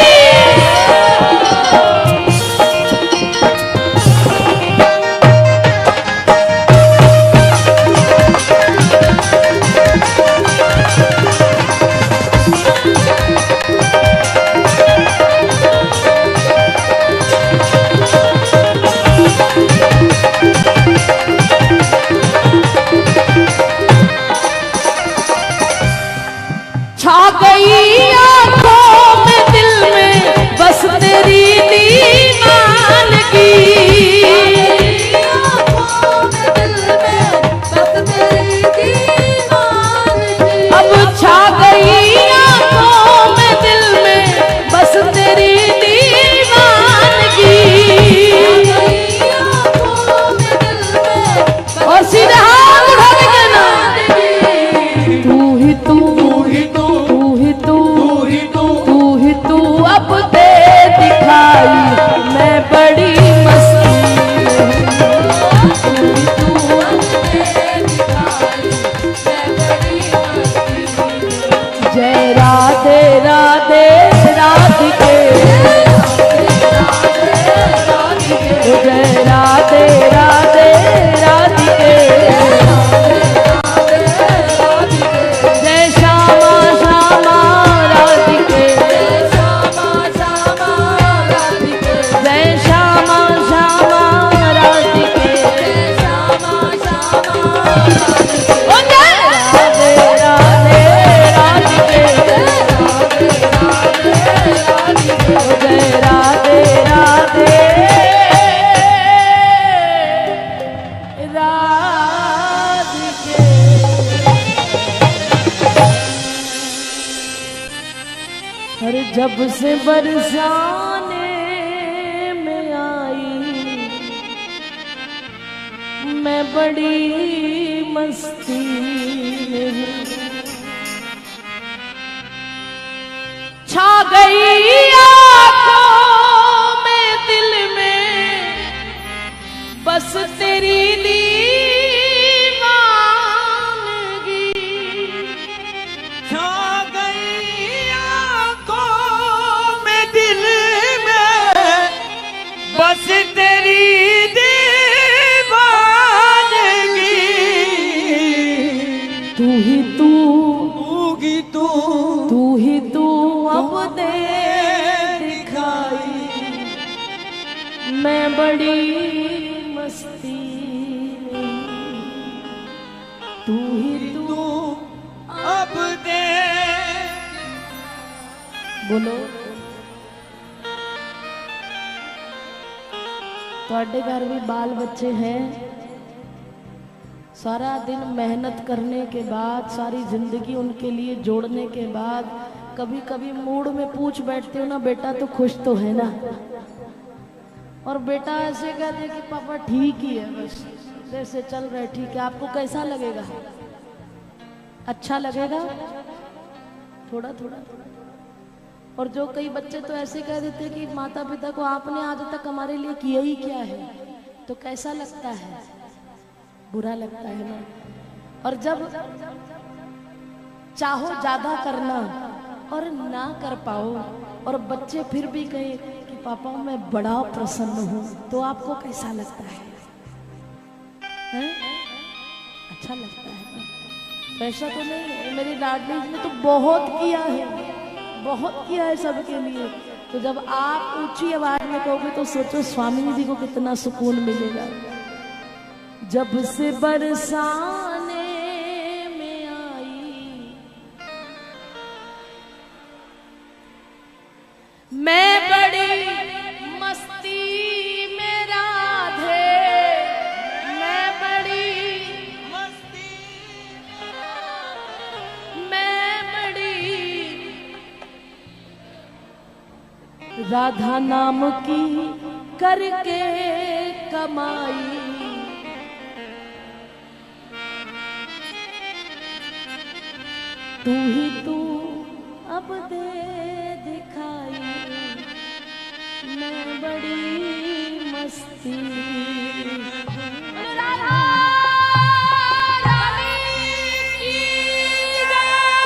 जब से बरसाने में आई मैं बड़ी मस्ती में हूँ। छा गई आँखों में दिल में बस तेरी बस तेरी दीवानगी। तू ही तू तू ही तू अब दे दिखाई मैं बड़ी मस्ती में। तू ही तू अब दे। बोलो ਤੁਹਾਡੇ घर भी बाल बच्चे हैं। सारा दिन मेहनत करने के बाद सारी जिंदगी उनके लिए जोड़ने के बाद कभी कभी मूड में पूछ बैठते हो ना बेटा तो खुश तो है ना। और बेटा ऐसे कहते कि पापा ठीक ही है बस जैसे चल रहे ठीक है। आपको कैसा लगेगा? अच्छा लगेगा? थोड़ा थोड़ा। और जो कई बच्चे तो ऐसे कह देते कि माता पिता को आपने आज तक हमारे लिए किया ही क्या है। तो कैसा लगता है? बुरा लगता है ना। और जब चाहो ज्यादा करना और ना कर पाओ और बच्चे फिर भी कहे कि पापा मैं बड़ा प्रसन्न हूं तो आपको कैसा लगता है? अच्छा लगता है ना। वैसा तो नहीं है। मेरी लाडली ने तो बहुत किया है, बहुत किया है सबके लिए। तो जब आप ऊंची आवाज में कहोगे तो सोचो स्वामी जी को कितना सुकून मिलेगा। जब से बरसाने में आई मैं बड़ी मस्ती में राधे मैं बड़ी मस्ती मैं बड़ी राधा नाम की करके कमाई तू ही तू अब दे दिखाई मैं बड़ी मस्ती।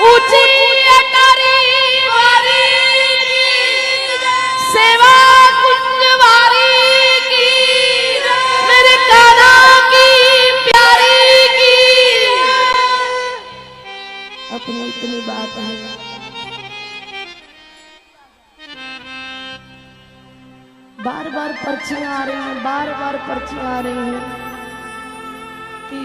ऊंची अटारी वारी सेवा कुंजवारी की मेरे काना की प्यारी की। अपनी इतनी बात है। बार बार पर्चियां आ रही हैं, बार बार पर्चियां आ रही हैं कि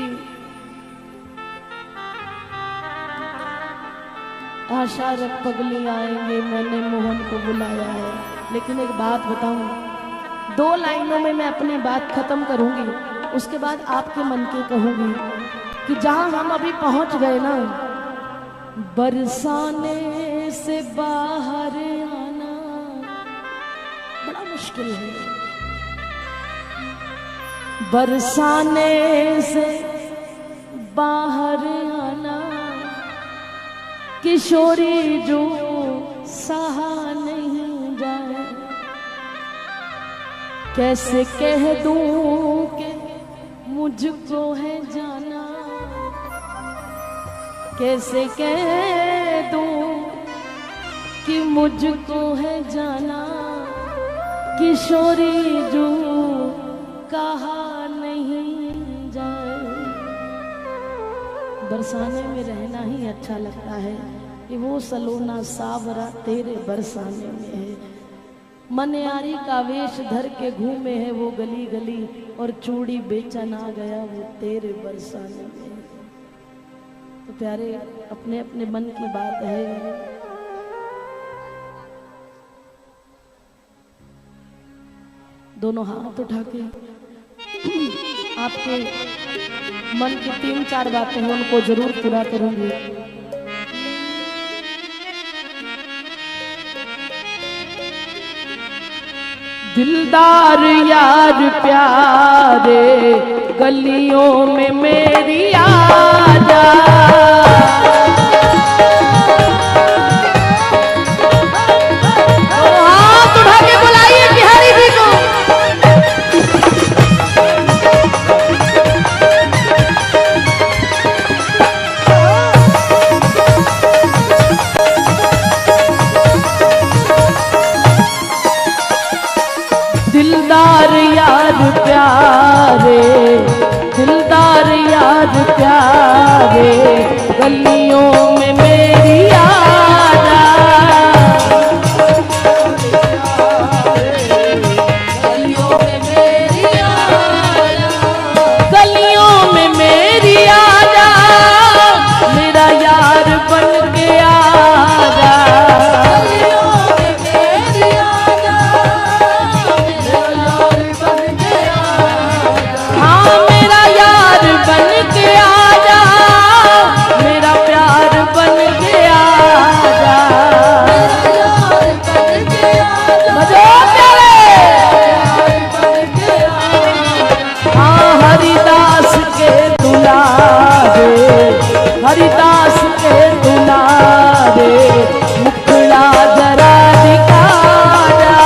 आशा रख पगली आएंगे मैंने मोहन को बुलाया है। लेकिन एक बात बताऊं, 2 लाइनों में मैं अपनी बात खत्म करूंगी, उसके बाद आपके मन की कहूंगी कि जहां हम अभी पहुंच गए ना, बरसाने से बाहर आना बड़ा मुश्किल है। बरसाने से बाहर आना किशोरी जो सहा नहीं जाए। कैसे कह दूं कि मुझको है जाना, कैसे कह दूं कि मुझको है जाना। किशोरी जो कहा नहीं जाए। बरसाने में रहना ही अच्छा लगता है कि वो सलोना सावरा तेरे बरसाने में है। मनयारी का वेश धर के घूमे है वो गली गली और चूड़ी बेचन आ गया वो तेरे बरसाने में है। तो प्यारे अपने अपने मन की बात है। दोनों हाथ उठा के आपके मन की 3-4 बातें हैं उनको जरूर पूरा करूंगी। दिलदार यार प्यारे गलियों में मेरी आजा। हाथ उठा के बुलाइए बिहारी जी को। दिलदार यार प्यारे, दिलदार यार प्यारे गलियों में मेरी आजा। गलियों में मेरी आजा, गलियों में मेरी आजा, मेरा यार बन के आजा। गलियों में मेरी आजा, हाँ मेरा यार बन के आजा, मेरा प्यार बन के आजा। बजो प्यारे, हाँ हरिदास के दुलारे, हरिदास के दुलारे मुखड़ा जरा दिखा जा।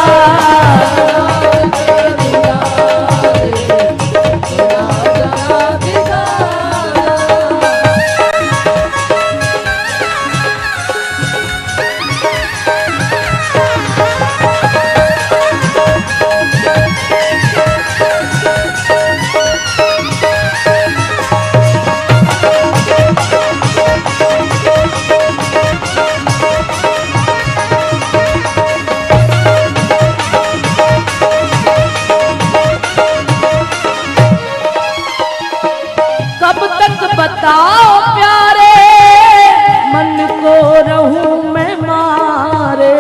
कब तक बताओ प्यारे मन को रहूं मैं मारे।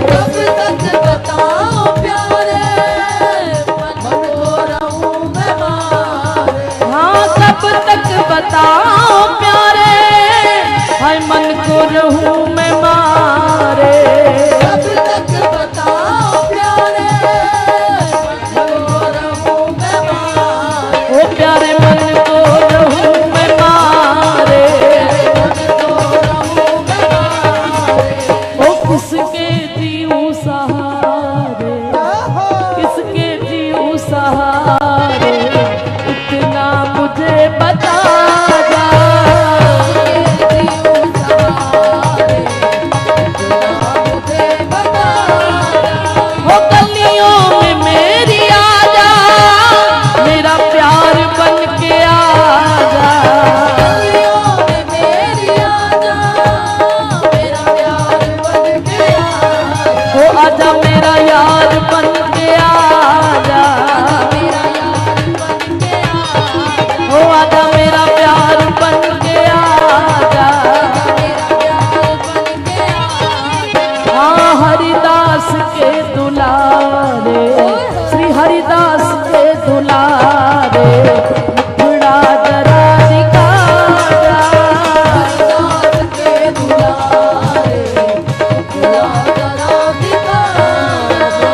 कब तक बताओ प्यारे मन को रहूं मैं मारे। हाँ कब तक बताओ प्यारे हाय मन को रहूं मैं मारे। कब तक बताओ प्यारे मन को रहूं मैं मारे। ओ प्यारे मन को किसके जीऊ सहारे, किसके जीऊ सहारे इतना मुझे बता जा। हो गलियों में मेरी आजा, मेरा प्यार बन के आजा। ओ आजा मेरा यार बन के आजा। ओ आजा मेरा प्यार बन के आजा। हाँ हरिदास के दुलारे, श्री हरिदास के दुलारे मुखड़ा जरा दिखा जा। हरिदास के दुलारे मुखड़ा जरा दिखा जा।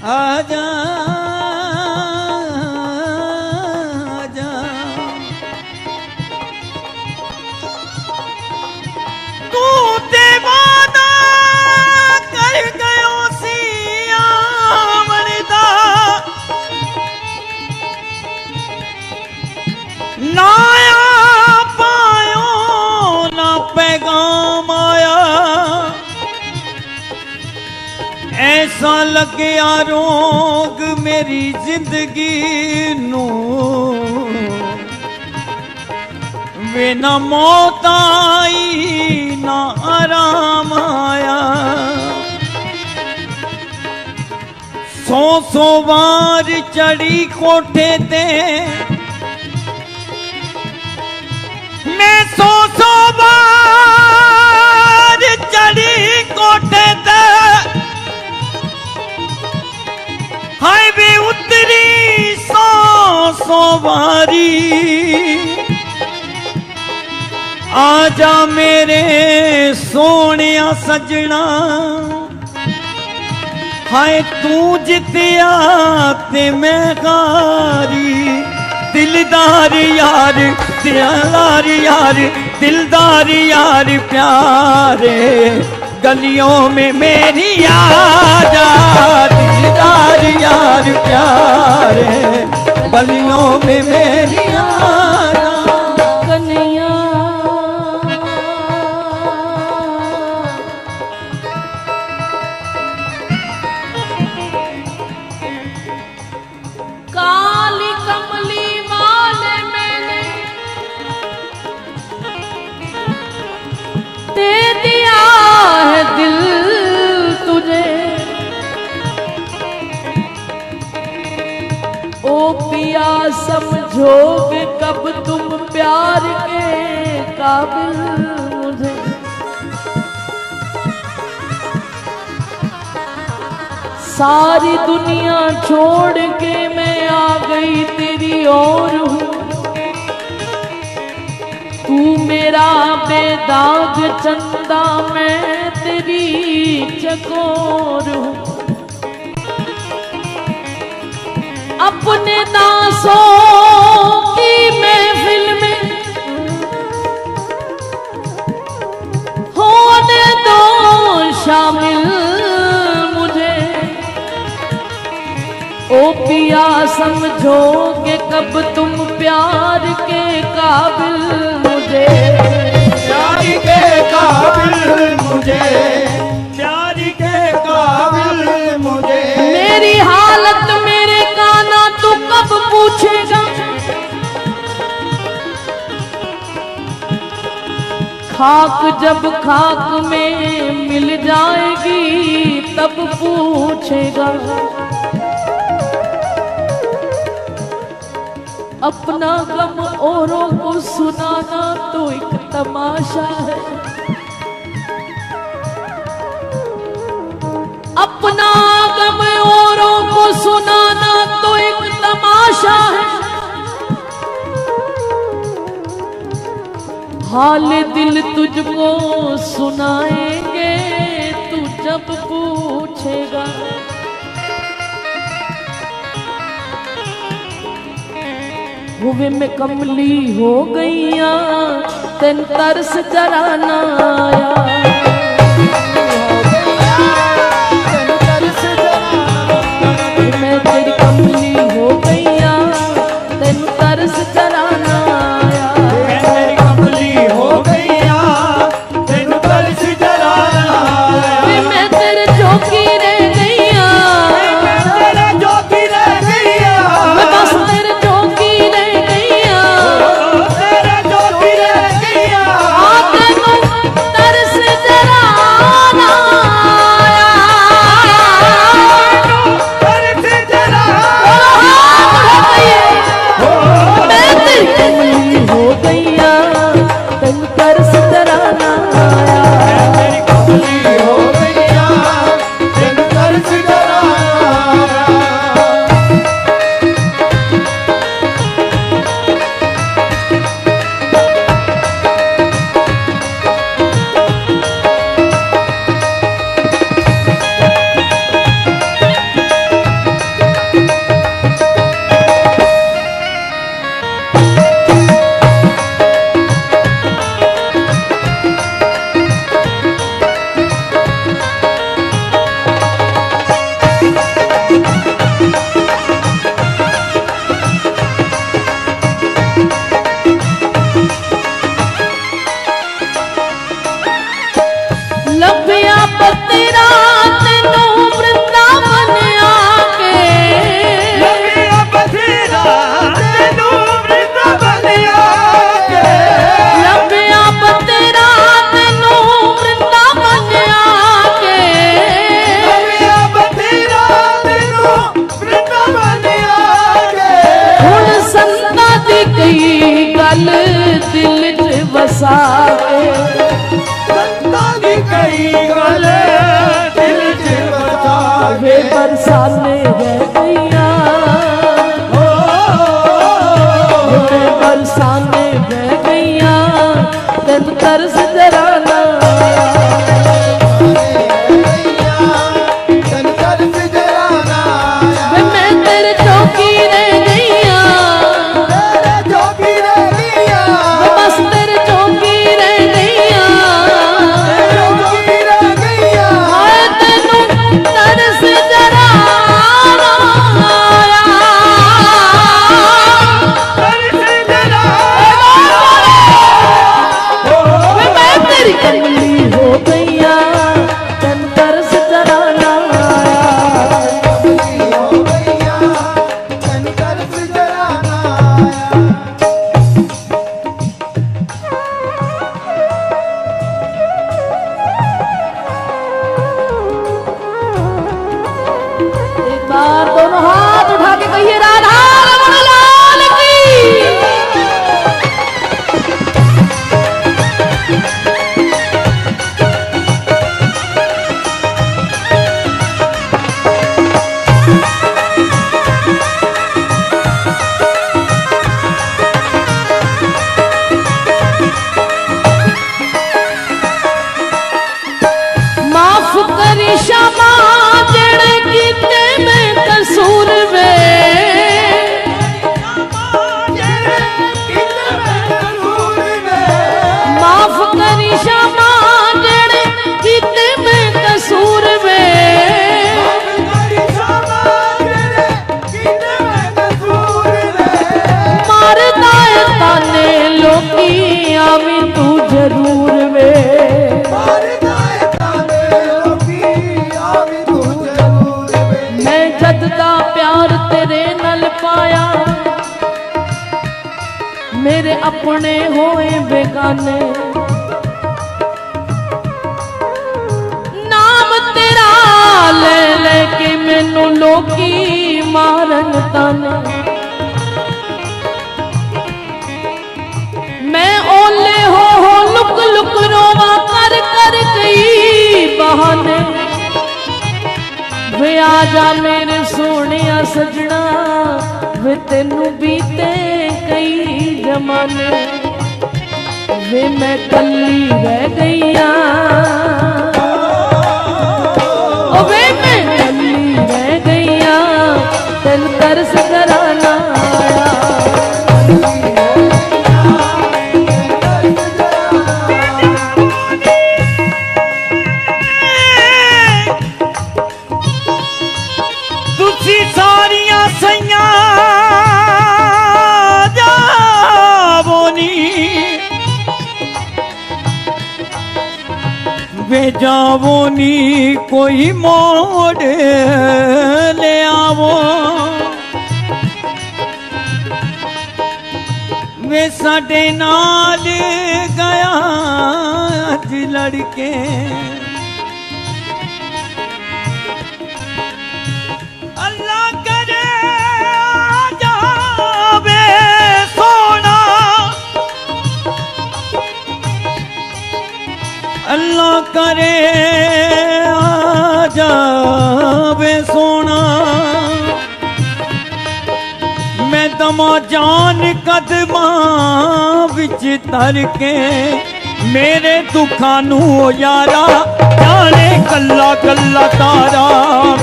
आजा आजा तू दीवाना कर गयो सिया वरदा ना पायो ना पैगाम आया। ऐसा लग्या रोग मेरी जिंदगी नू वे ना मौत आई ना आराम आया। 100 बार चढ़ी कोठे ते मैं 100 बार चढ़ी कोठे ते सौ वारी आजा मेरे सोनिया सजना हाय तू जितिया ते मैं हारी दिलदार यार दिलदार यार दिलदार यार प्यारे गलियों में मेरी आजा दिलदार यार प्यारे गलियों में मेरी आजा कन्हैया काली कमली वाले मैंने दे दिया है दिल तुझे ओ पिया समझोगे कब तुम प्यार के काबिल मुझे सारी दुनिया छोड़ के मैं आ गई तेरी ओर हूँ तू मेरा बेदाग चंदा मैं तेरी चकोर हूँ अपने दासों की महफिल में होने दो शामिल मुझे ओ पिया समझोगे कब तुम प्यार के काबिल मुझे प्यार के काबिल मुझे प्यार के काबिल मुझे मेरी हालत मेरे काना तू कब पूछेगा खाक जब खाक में मिल जाएगी तब पूछेगा अपना गम औरों को सुनाना तो एक तमाशा है अपना गम औरों को सुनाना तो एक तमाशा है हाल दिल तुझको सुनाएंगे तू जब पूछेगा हुए में कमली हो गईया तेन तरस जरा ना आया मैं तेरी कमली हो गईया तेन तरस जरा ना आया तेरी कमली हो गईया तेन तरस जरा ना आया मैं तेरे जोगी रह गईया तेरा जोगी रह गईया मैं बस तेरे जोगी रह गईया तेरा जोगी रह गईया तेनू तरस जरा ना तरस जरा मैं तेरी कमली हो गईया तेनू तरस जरा ना आया तेरी कमली हो गईया तेन तरस जरा ना आया लभिया पतेरा तेनू वृंदावन आके लगिया बथेरा तेनू वृंदावन आके लभिया पतेरा तेनू वृंदावन आके लगिया बथेरा तेनू वृंदावन आके हुण संता दी कई गल दिल च वसा के संता दी कई गल दिल च बसा वे बरसाने रह गईया ओ मेरे अपने होए बेगाने। नाम तेरा ले लेके मैनू लोकी मारन ताने। मैं ओले हो लुक लुक रोवा कर कर गई बहाने। वे आजा मेरे सोने सजना, वे तेनू बीते कई जमाने। वे मैं कली रह गईया, वे मैं कली रह गईया, तेन तरस कराना आया। तुसी सारिया सैया जावो नी, वे जावो नी कोई मोड़ ले आवो। वे साडे नाल गया अज लड़के, अल्लाह करे आ जावे सोना, अल्लाह करे आ जावे सोना। मैं दमा जान कदमां विच तर के, मेरे दुखां नू यारा जाने कल्ला कल्ला तारा।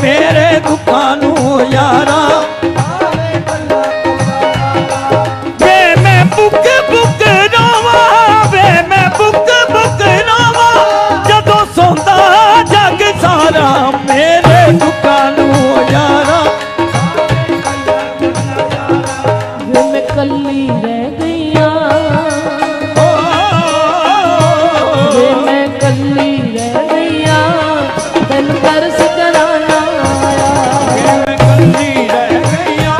मेरे दुखां नू यारा वे मैं बुक बुक रोवा, वे मैं बुक बुक रोवा, जदों सौंदा जग सारा। मेरे दुखां नू यारा वे मैं कली रह गईया, वे मैं कली रह गईया, तेन तरस कराना आया। मैं कल्ली रह गईया,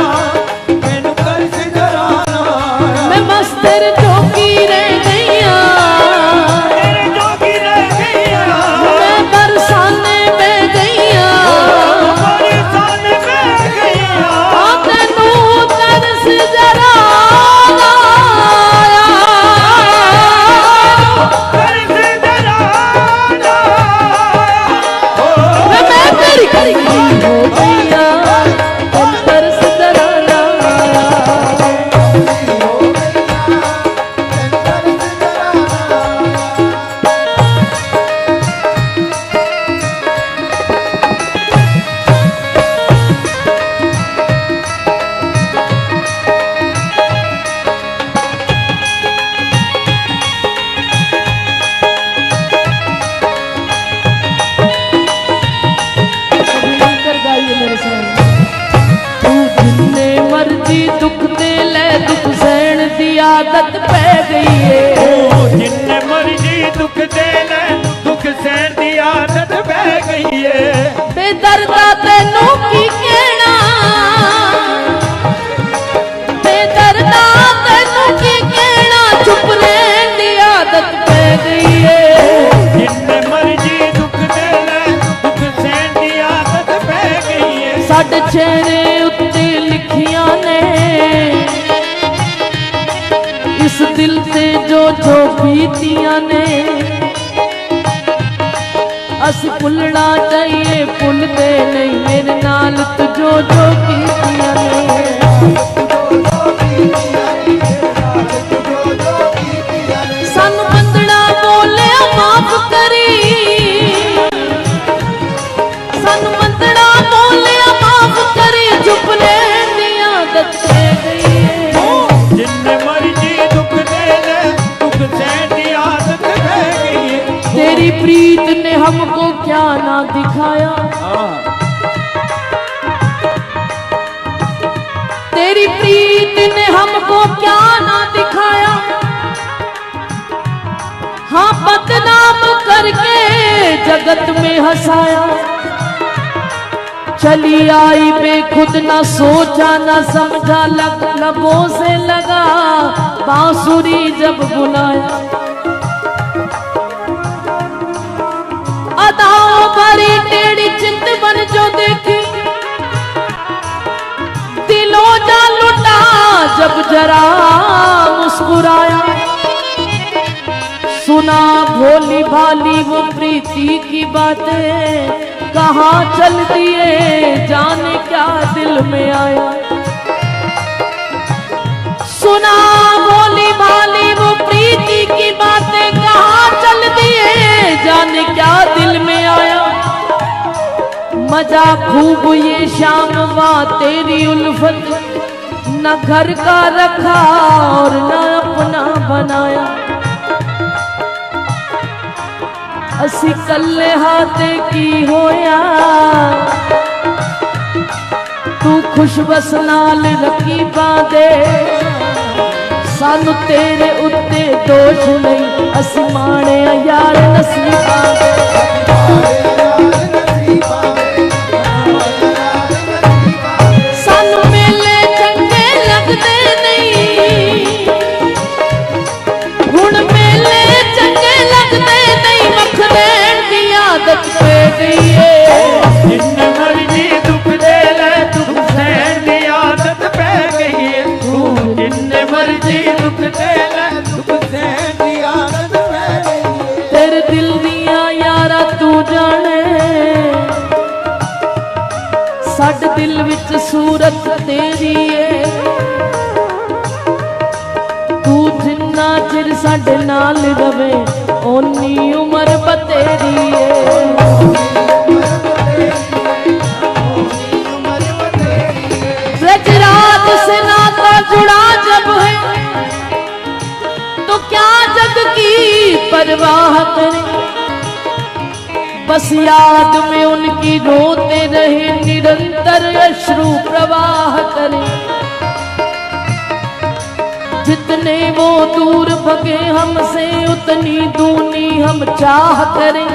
मैनू तरस कराना आया। मैं मस्तर जोगी रह गईया, तेरे जोगी रह गईया, मैं बरसाने में गईया, परेशान में गईया। तेनू तरस जरा आया। तरस जराना मैं तेरी करी हो गईया, तेन तरस जराना आया। मिलकर गाइए मेरे साथ। तू जिन्ने मर्जी दुख दे ले, दुख सहन दी आदत पै गई है। ओ जिन्ने मर्जी दुख दे ले, दुख सहन दी आदत बह गई है। बेदर्दा तेनू की कहना, बेदर्दा तेनू की कहना, चुप रहन दी आदत पै गई है। जिन्ने मर्जी दुख दे ले, दुख सहन दी आदत बह गई है। साडे चेहरे उत्ते लिखियां ने, इस दिल ते जो जो बीतियां ने। अस भुलना चाहिए भुलते नहीं, मेरे नाल तू जो जो कीतियां ने। सानू बंदना बोलिया माफ करी, सानू बंदना बोलिया माफ करी, चुप रहन दी आदत पै गई है। जिन्ने मर्जी दुख दे ले, दुख सहन दी आदत बह गई है। तेरी प्रीत ने हमको क्या ना दिखाया, तेरी प्रीत ने हमको क्या ना दिखाया। हाँ बदनाम करके जगत में हंसाया। चली आई बेखुद, ना सोचा ना समझा, लबों से लगा बांसुरी जब बुलाया। अदाओं भरी टेढ़ी चिंत बन जो देखी, दिलों जा लुटा जब जरा मुस्कुराया। सुना भोली भाली वो प्रीति की बातें, कहाँ चल दिए जाने क्या दिल में आया। सुना भोली भाली वो प्रीति की बातें, कहाँ चल दिए जाने क्या दिल में आया। मजा खूब ये शाम वाह तेरी उल्फत, न घर का रखा और न अपना बनाया। असी कल्ले हाथे की होया, तू खुश बस नाल रखी बांधे। सानू तेरे उत्ते दोष नहीं, असी माणे यार नसीबा दे। सानू मेले चंगे लगदे नहीं, हुण मेले चंगे लगदे नहीं। मख देण दी आदत पे गई है। जिन्ने मर्जी दुख दे ले, दुख सहन दी आदत पै गई है। तू जिन्ने मर्जी दुख दे ले, दुख सहन दी आदत पै गई है। तेरे दिल दिया यारा तू जाने, साडे दिल विच सूरत तेरी है। तू जिन्ना चिर साडे नाल रवे, ओनी उम्र बतेरी है। ब्रज रात से नाता जुड़ा जब है, तो क्या जग की परवाह करे। बस याद में उनकी रोते रहे, निरंतर अश्रु प्रवाह करे। जितने वो दूर भगे हमसे, उतनी दूनी हम चाह करें।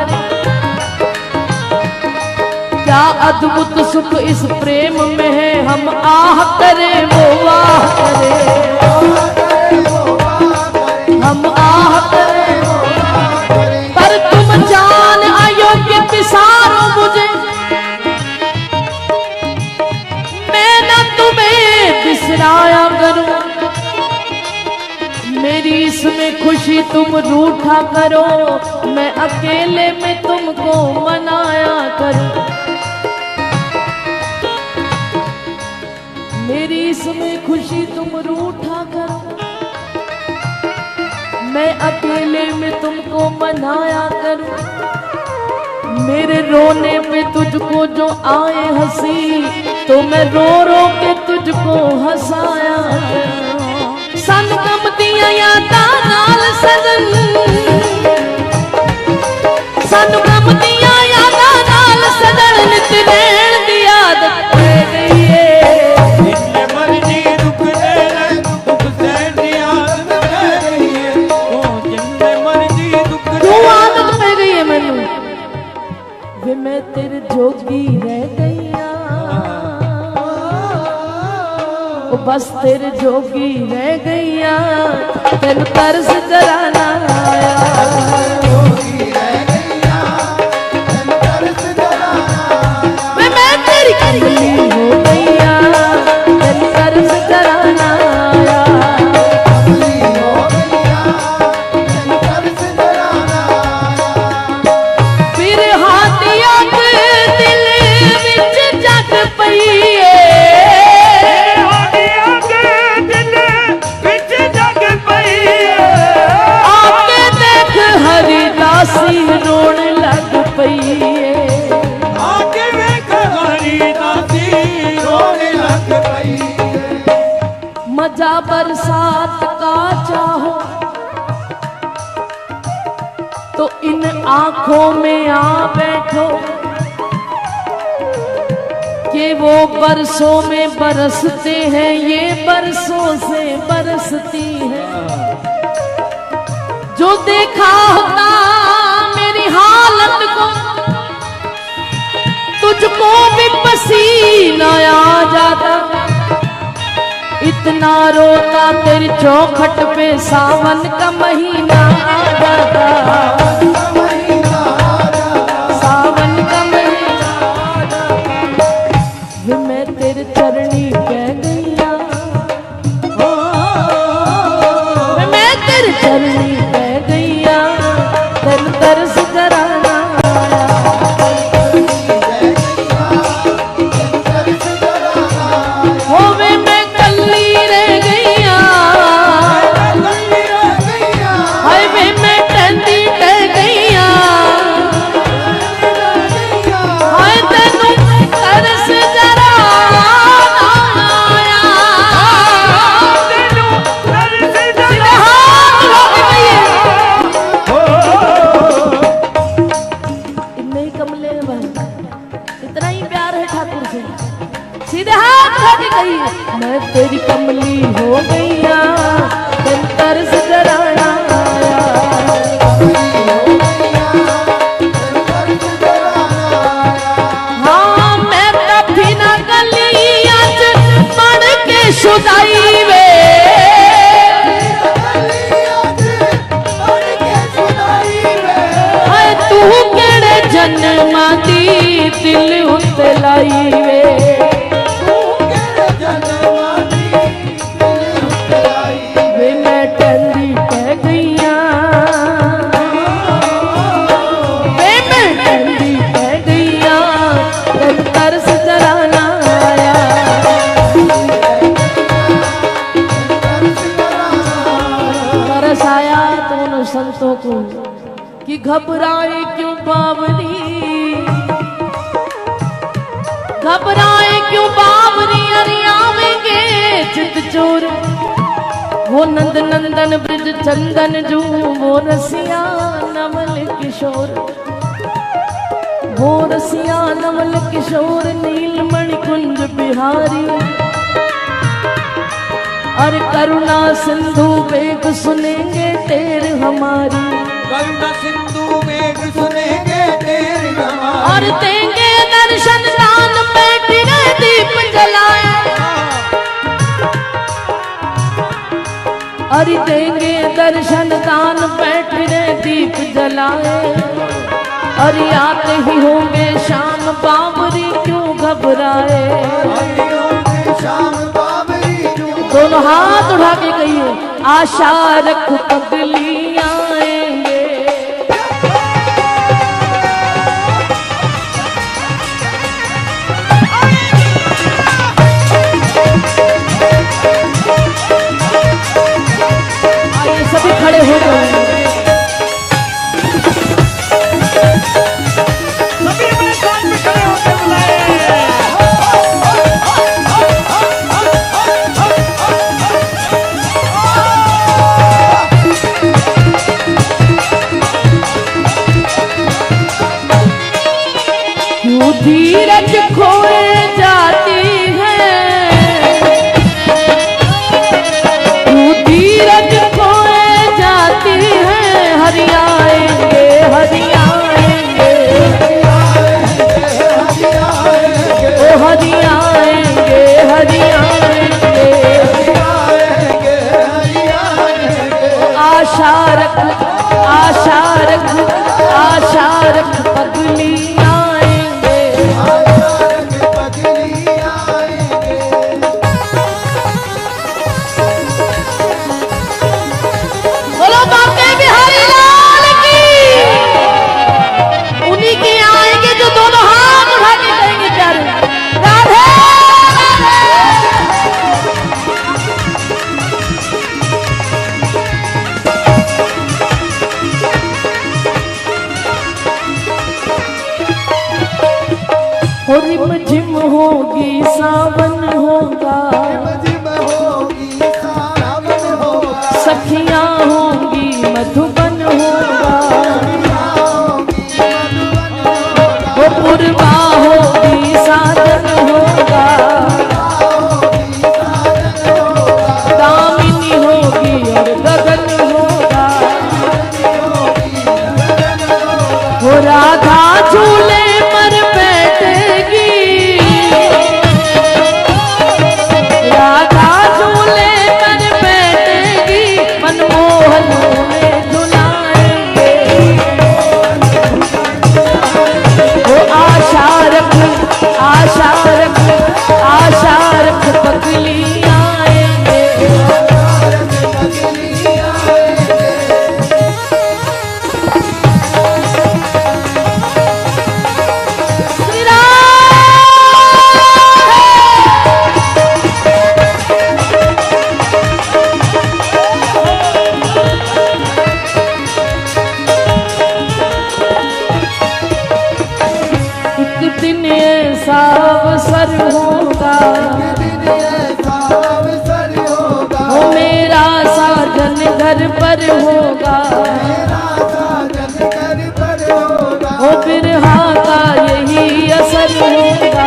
क्या अद्भुत सुख इस प्रेम में है, हम आह करें वो आह करें। हम आह करें पर तुम जान अयोग्य पिसारो मुझे, मैं न तुम्हें बिसराया करूं। मेरी इसमें खुशी तुम रूठा करो, मैं अकेले में तुमको मनाया करूं। मेरी इसमें खुशी तुम रूठा करो, मैं अकेले में तुमको मनाया करूं। मेरे रोने पे तुझको जो आए हंसी, तो मैं रो रो के तुझको हंसाया करूं। सन गम दिया यादां नाल सजन, सन गम दिया यादां नाल सजन, नित देण दी आदत पै गई है। जिन्ने मर्जी दुख दे ले, दुख सहन दी आदत पै गई है। ओ जिन्ने मर्जी दुख दे क्यों आदत पै गई है मैनू, वे मैं तेरे जोगी रह गई। बस तेरे जोगी रह गईया, तेन तरस जरा ना आया। मैं तेरी कमली हो गईया, तेन तरस जरा ना आया। फिर हाथी आग दिल विच जग पई है। दासी रोण लग पई है, आके वेख हरी दासी रोण लग पई है। मजा बरसात का चाहो, तो इन आंखों में आ बैठो, कि वो बरसों में बरसते हैं, ये बरसों से बरसती है। जो देखा होता मेरी हालत को, मुझको भी पसीना आ जाता, इतना रोता तेरी चौखट पे सावन का महीना आ जाता, सावन का महीना आ जाता। वे मैं तेरे चरणी कह गईया, वे मैं तेरे चरणी कह गईया, तेन तरस कराना होवे मैं कल्ली रह गईया, हाय वे मैं टंडी रह गईया, हाय तेनू तरस जरा आया, तेनू तरस सीधे हाथ लग गई। इतने ही कमले हैं बस, इतना ही प्यार है ठाकुर से, सीधे हाथ लग गई। मैं तेरी कमली हो गईया, तेन तरस जराना आया, हाँ मैं कभी ना गलियां च पड़ के शुदाई वे, हाय तू केड़े जन्मां दी दिल उत्ते लाई वे, वे मैं टंडी कह गईया, वे मैं टंडी कह गईया, तेन तरस जराना आया। तरस आया तो उन संतों को कि घबराए क्यों बावरी, घबराए क्यों बावरी, अरियावेंगे चित चोर, वो नंद नंदन ब्रज चंदन जू, वो रसिया नवल किशोर, वो रसिया नवल किशोर, नीलमणि कुंज बिहारी, और करुणा सिंधु वेग सुनेंगे टेर हमारी, करुणा सिंधु मेघ सुनेंगे तेरी हमारी, और देंगे दर्शन दान बैठ गए दीप जलाए, और देंगे दर्शन दान बैठ गए दीप जलाए, और आते ही होंगे शाम बावरी क्यों घबराए। शाम बाबरी जो दोनों हाथ उठा के कहिए आशा रख पगली आएंगे, आइए सभी खड़े हो जाओ। सभी मैदान में खड़े होकर बुलाए। क्यों धीरज खोए जाती है, क्यों धीरज खोए जाती है, हरियाएंगे हरियाएंगे, ओ हरियाएंगे हरियाएंगे, आशा रख आशा रख आशा रख पगली आएंगे, बोलो बांके बिहारी लाल की, उन्हीं के आएंगे जो दोनों हाथ उठा के कहेंगे प्यारे राधे हो रिम झिम होगी सावन होगा, सखियां होंगी मधुबन होगा, वो पुरवा होगी साजन होगा, दामिनी होगी और गगन होगा, वो राधा झूले पर बैठेगी, घर पर होगा, ओ बिरहा का यही असर होगा,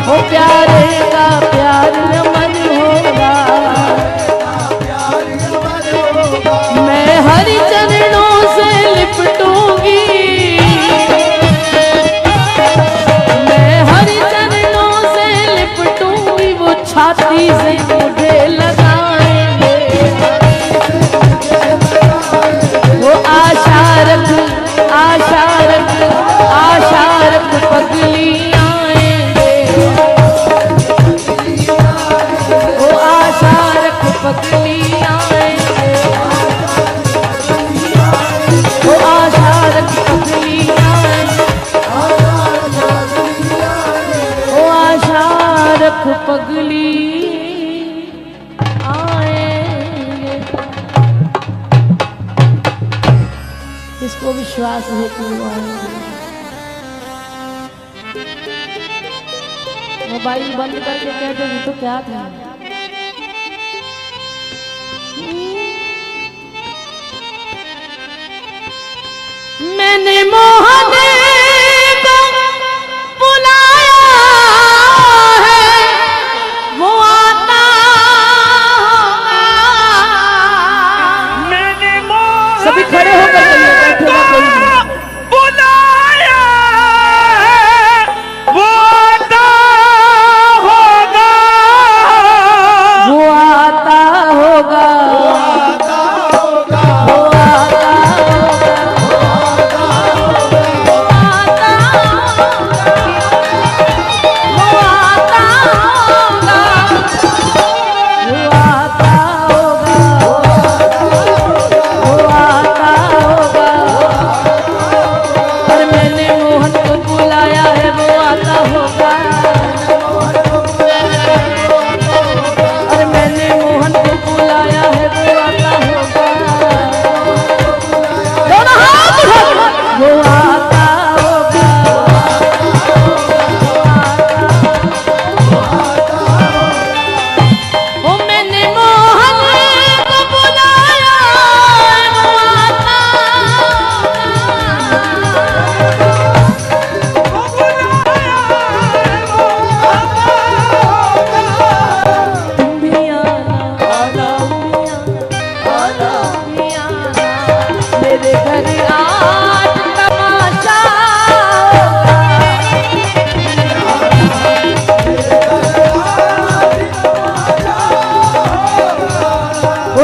ओ प्यारे का प्यार नमन होगा। मैं हरि चरणों से लिपटूंगी, मैं हरि चरणों से लिपटूंगी, वो छाती से मुझे लगाएंगे, वो आशा रख आशा रख आशा रख पगली आएंगे, वो आशा रख पगली आएंगे, वो आशा रख पगली आएंगे, वो आशा रख पगली आएंगे। इसको विश्वास है कि वो आएंगे। मोबाइल बंद करके कहते हैं तो क्या था। मैंने मोहन को बुलाया है, वो आता मैंने सभी खड़े होकर बोलिए, बैठे ना कोई नहीं। बुलाया है, वो आता होगा, वो आता होगा, वो आता होगा, वो आता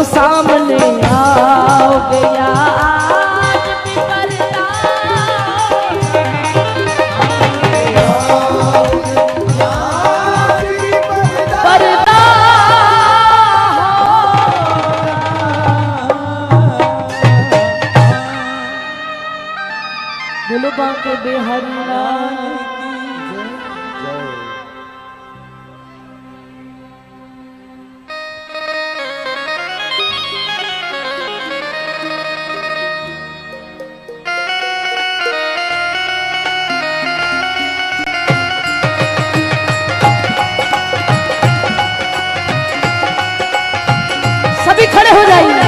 सामने आओगे या आज भी पर्दा दिलबा के बेहल्ला सभी खड़े हो जाइए।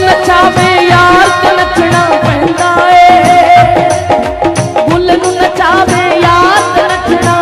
नचावे यार ते नचना पैंदा ए, गुल नू नचावे यार ते नचना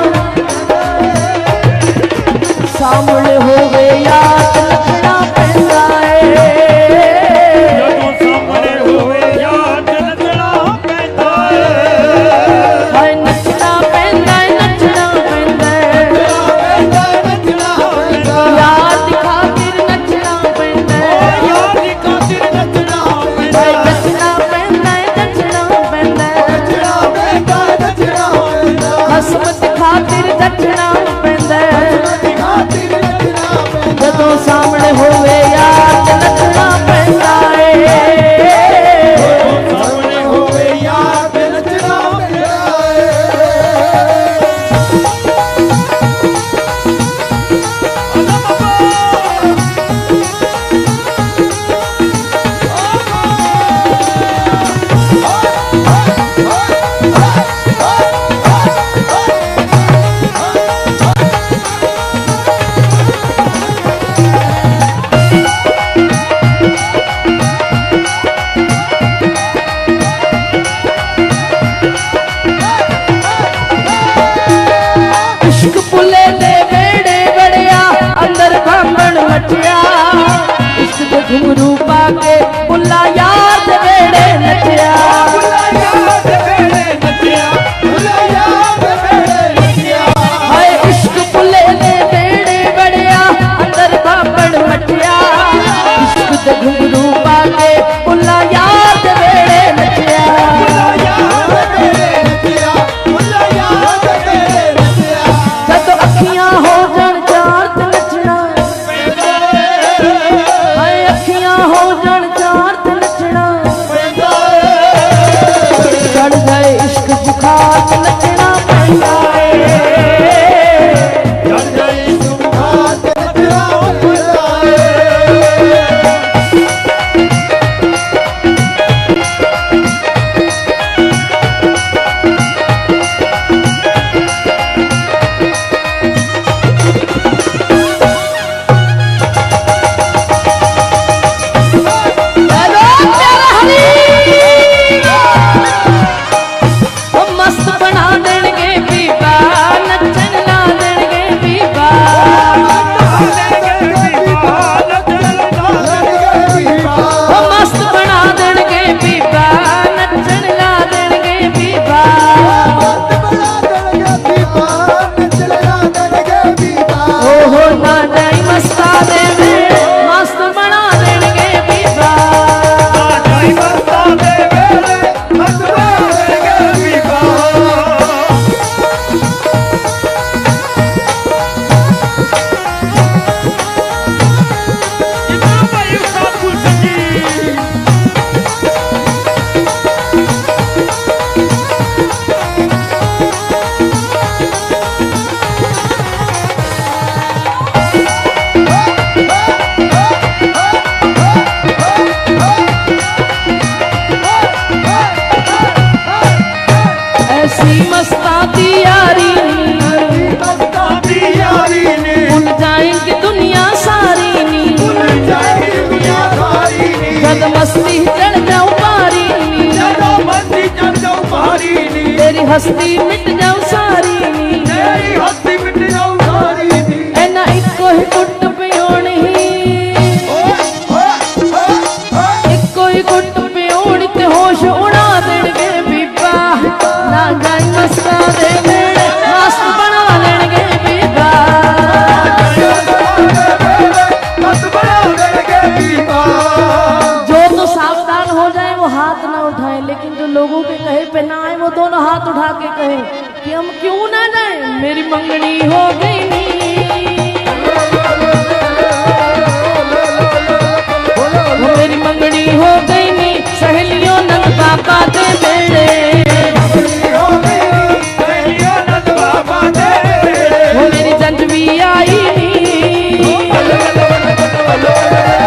घुंघरू पाके बुला यार दे वेड़े नचया हाय इश्क बुले ने बेड़े बड़िया अंदर बापड़ मटिया इश्क दे घुंघरू पाके बुला यार दे वेड़े नचया जद अखियां हो जन चार ते नचना हाय अखियां हो जन चार ते नचना चढ़ गए इश्क बुखार ते नचना पैंदा हस्ती मिट जाऊं सारी नी तेरी हस्ती मिट जाऊं सारी नी एना इको ही गुट पियोनी इको ही गुट पियोनी ते होश उड़ा देणगे बीबा ना जाई मस्ता दे मेरे मस्त बना लेणगे बीबा मस्त बना लेणगे बीबा जो तो सावधान हो जाए वो हाथ ना उठाए लेकिन जो लोगों के कहे पे ना आए वो दोनों हाथ उठा के कहे कि हम क्यों ना जाए मेरी मंगनी हो गई नी मेरी मंगनी हो गई नी सहेलियों नंद बाबा दे बेड़े वो मेरी जंजवी आई नी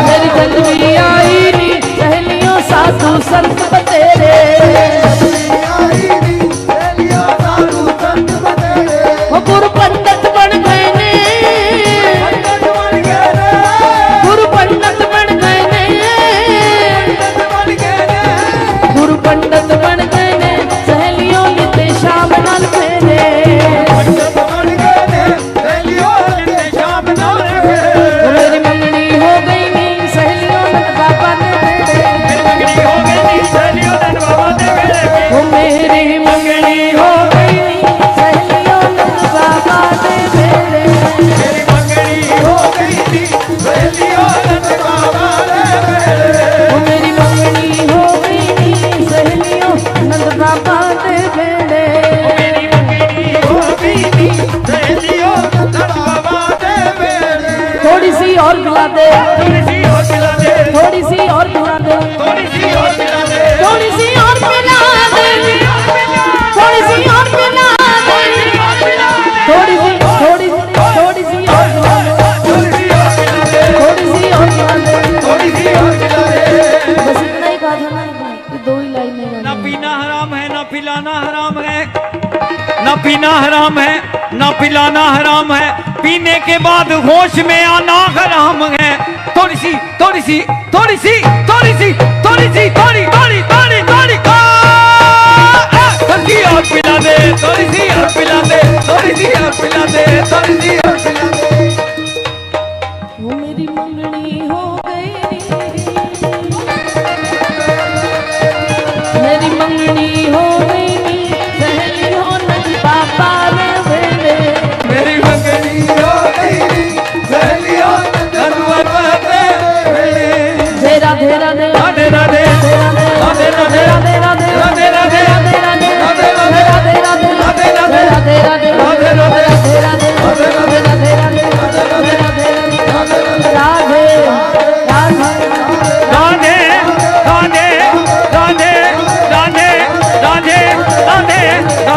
मेरी जंजवी आई नी सहेलियों साधु संत बतेरे गुरु पंडित बन गए ने गुरु पंडित बन गए ने गुरु पंडित बन गए ने सहेलियों निते शाम नाल फेरे मेरी मंगनी हो गई नी सहेलियों नंद बाबा ने वो मेरी मंगनी हो गई नी सहेलियों नंद बाबा ने मेरे मेरी मंगनी हो गई नी सहेलियों नंद बाबा ने वो मेरी मंगनी हो गई नी सहेलियों नंद बाबा ने मेरे मेरी मंगनी हो गई नी सहेलियों नंद बाबा ने मेरे थोड़ी सी और पिला दे थोड़ी सी और पिला दे थोड़ी सी और पिला दे थोड़ी सी और पिला दे थोड़ी सी और पिला दे थोड़ी सी और पिला दे थोड़ी सी थोड़ी थोड़ी सी और पिला दे थोड़ी सी और पिला दे थोड़ी सी और पिला दे बस इतना ही कहा था ना ये दो ही लाइनें ना पीना हराम है ना पिलाना हराम है ना पीना हराम है ना पिलाना हराम है पीने के बाद होश में आना हराम है थोड़ी सी थोड़ी सी थोड़ी सी थोड़ी सी थोड़ी सी थोड़ी थोड़ी थोड़ी थोड़ी थोड़ी और पिला दे थोड़ी सी और पिला दे थोड़ी सी और पिला दे थोड़ी सी और पिला दे वो मेरी मंगनी हो गई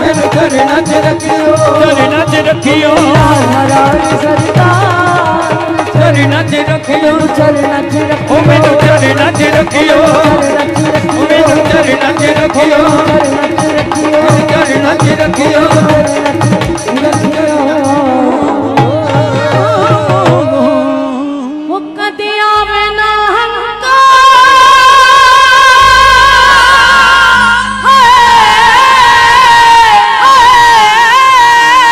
मैनू चरणा च रखियो चरणा च रखियो राधा रानी सरकार चरणा च रखियो चरणा च रखियो ओ मैनू चरणा च रखियो ओ मैनू चरणा च रखियो चरणा च रखियो वो कदी आवे ना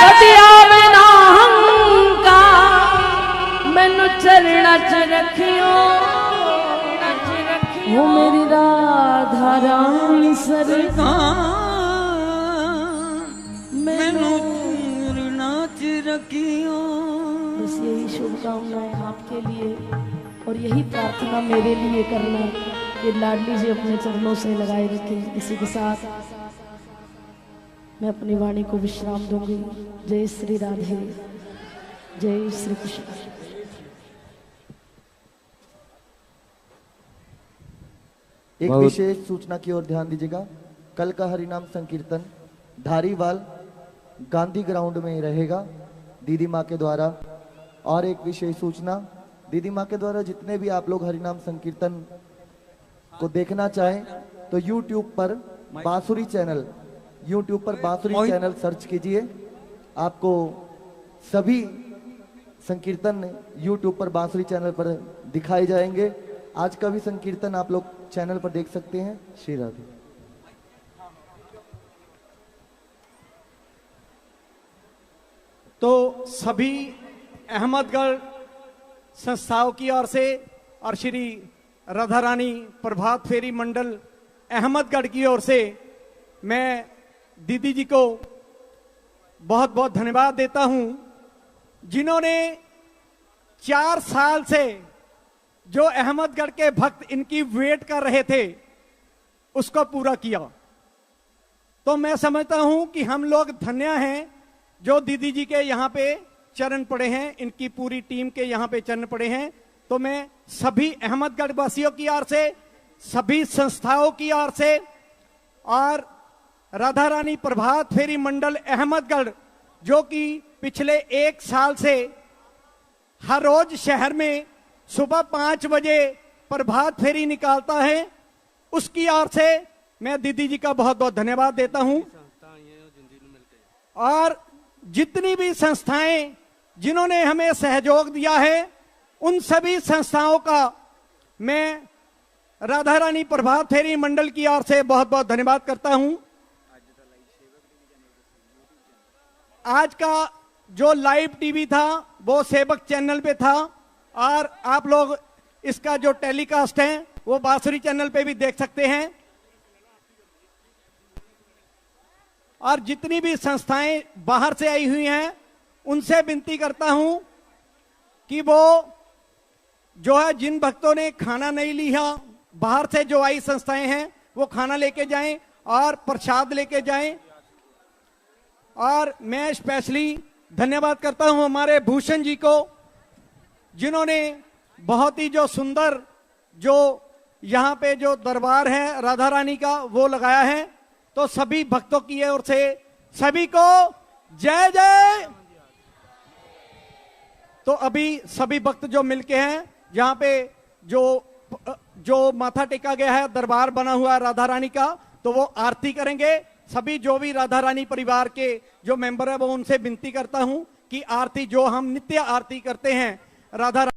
कदी आवे ना मैनू चरणा च रखियो वो मेरी राधा रानी सरकार मैनू चरणा च रखियो। बस यही शुभकामनाएं आपके लिए और यही प्रार्थना मेरे लिए करना कि लाडली जी अपने चरणों से लगाए रखें। इसी के साथ मैं अपनी वाणी को विश्राम दूंगी। जय श्री राधे, जय श्री कृष्ण। एक विशेष सूचना की ओर ध्यान दीजिएगा। कल का हरिनाम संकीर्तन धारीवाल गांधी ग्राउंड में रहेगा दीदी माँ के द्वारा। और एक विशेष सूचना, दीदी माँ के द्वारा जितने भी आप लोग हरिनाम संकीर्तन को देखना चाहें तो YouTube पर बांसुरी चैनल, YouTube पर बांसुरी चैनल सर्च कीजिए, आपको सभी संकीर्तन YouTube पर बांसुरी चैनल पर दिखाए जाएंगे। आज का भी संकीर्तन आप लोग चैनल पर देख सकते हैं। श्री राधे। तो सभी अहमदगढ़ संस्थाओं की ओर से और श्री राधा रानी प्रभात फेरी मंडल अहमदगढ़ की ओर से मैं दीदी जी को बहुत बहुत धन्यवाद देता हूं, जिन्होंने 4 साल से जो अहमदगढ़ के भक्त इनकी वेट कर रहे थे उसको पूरा किया। तो मैं समझता हूं कि हम लोग धन्य हैं जो दीदी जी के यहाँ पे चरण पड़े हैं, इनकी पूरी टीम के यहाँ पे चरण पड़े हैं। तो मैं सभी अहमदगढ़ वासियों की ओर से, सभी संस्थाओं की ओर से और राधा रानी प्रभात फेरी मंडल अहमदगढ़ जो कि पिछले 1 साल से हर रोज शहर में सुबह 5 बजे प्रभात फेरी निकालता है, उसकी ओर से मैं दीदी जी का बहुत बहुत धन्यवाद देता हूं। और जितनी भी संस्थाएं जिन्होंने हमें सहयोग दिया है उन सभी संस्थाओं का मैं राधा रानी प्रभात फेरी मंडल की ओर से बहुत बहुत धन्यवाद करता हूं। आज का जो लाइव टीवी था वो सेवक चैनल पे था और आप लोग इसका जो टेलीकास्ट है वो बांसुरी चैनल पे भी देख सकते हैं। और जितनी भी संस्थाएं बाहर से आई हुई हैं उनसे विनती करता हूं कि वो जो है जिन भक्तों ने खाना नहीं लिया, बाहर से जो आई संस्थाएं हैं वो खाना लेके जाएं और प्रसाद लेके जाएं। और मैं स्पेशली धन्यवाद करता हूं हमारे भूषण जी को, जिन्होंने बहुत ही जो सुंदर जो यहाँ पे जो दरबार है राधा रानी का वो लगाया है। तो सभी भक्तों की ओर से सभी को जय जय। तो अभी सभी भक्त जो मिलके हैं जहां पे जो माथा टेका गया है, दरबार बना हुआ है राधा रानी का, तो वो आरती करेंगे। सभी जो भी राधा रानी परिवार के जो मेंबर है वो उनसे विनती करता हूं कि आरती जो हम नित्य आरती करते हैं राधा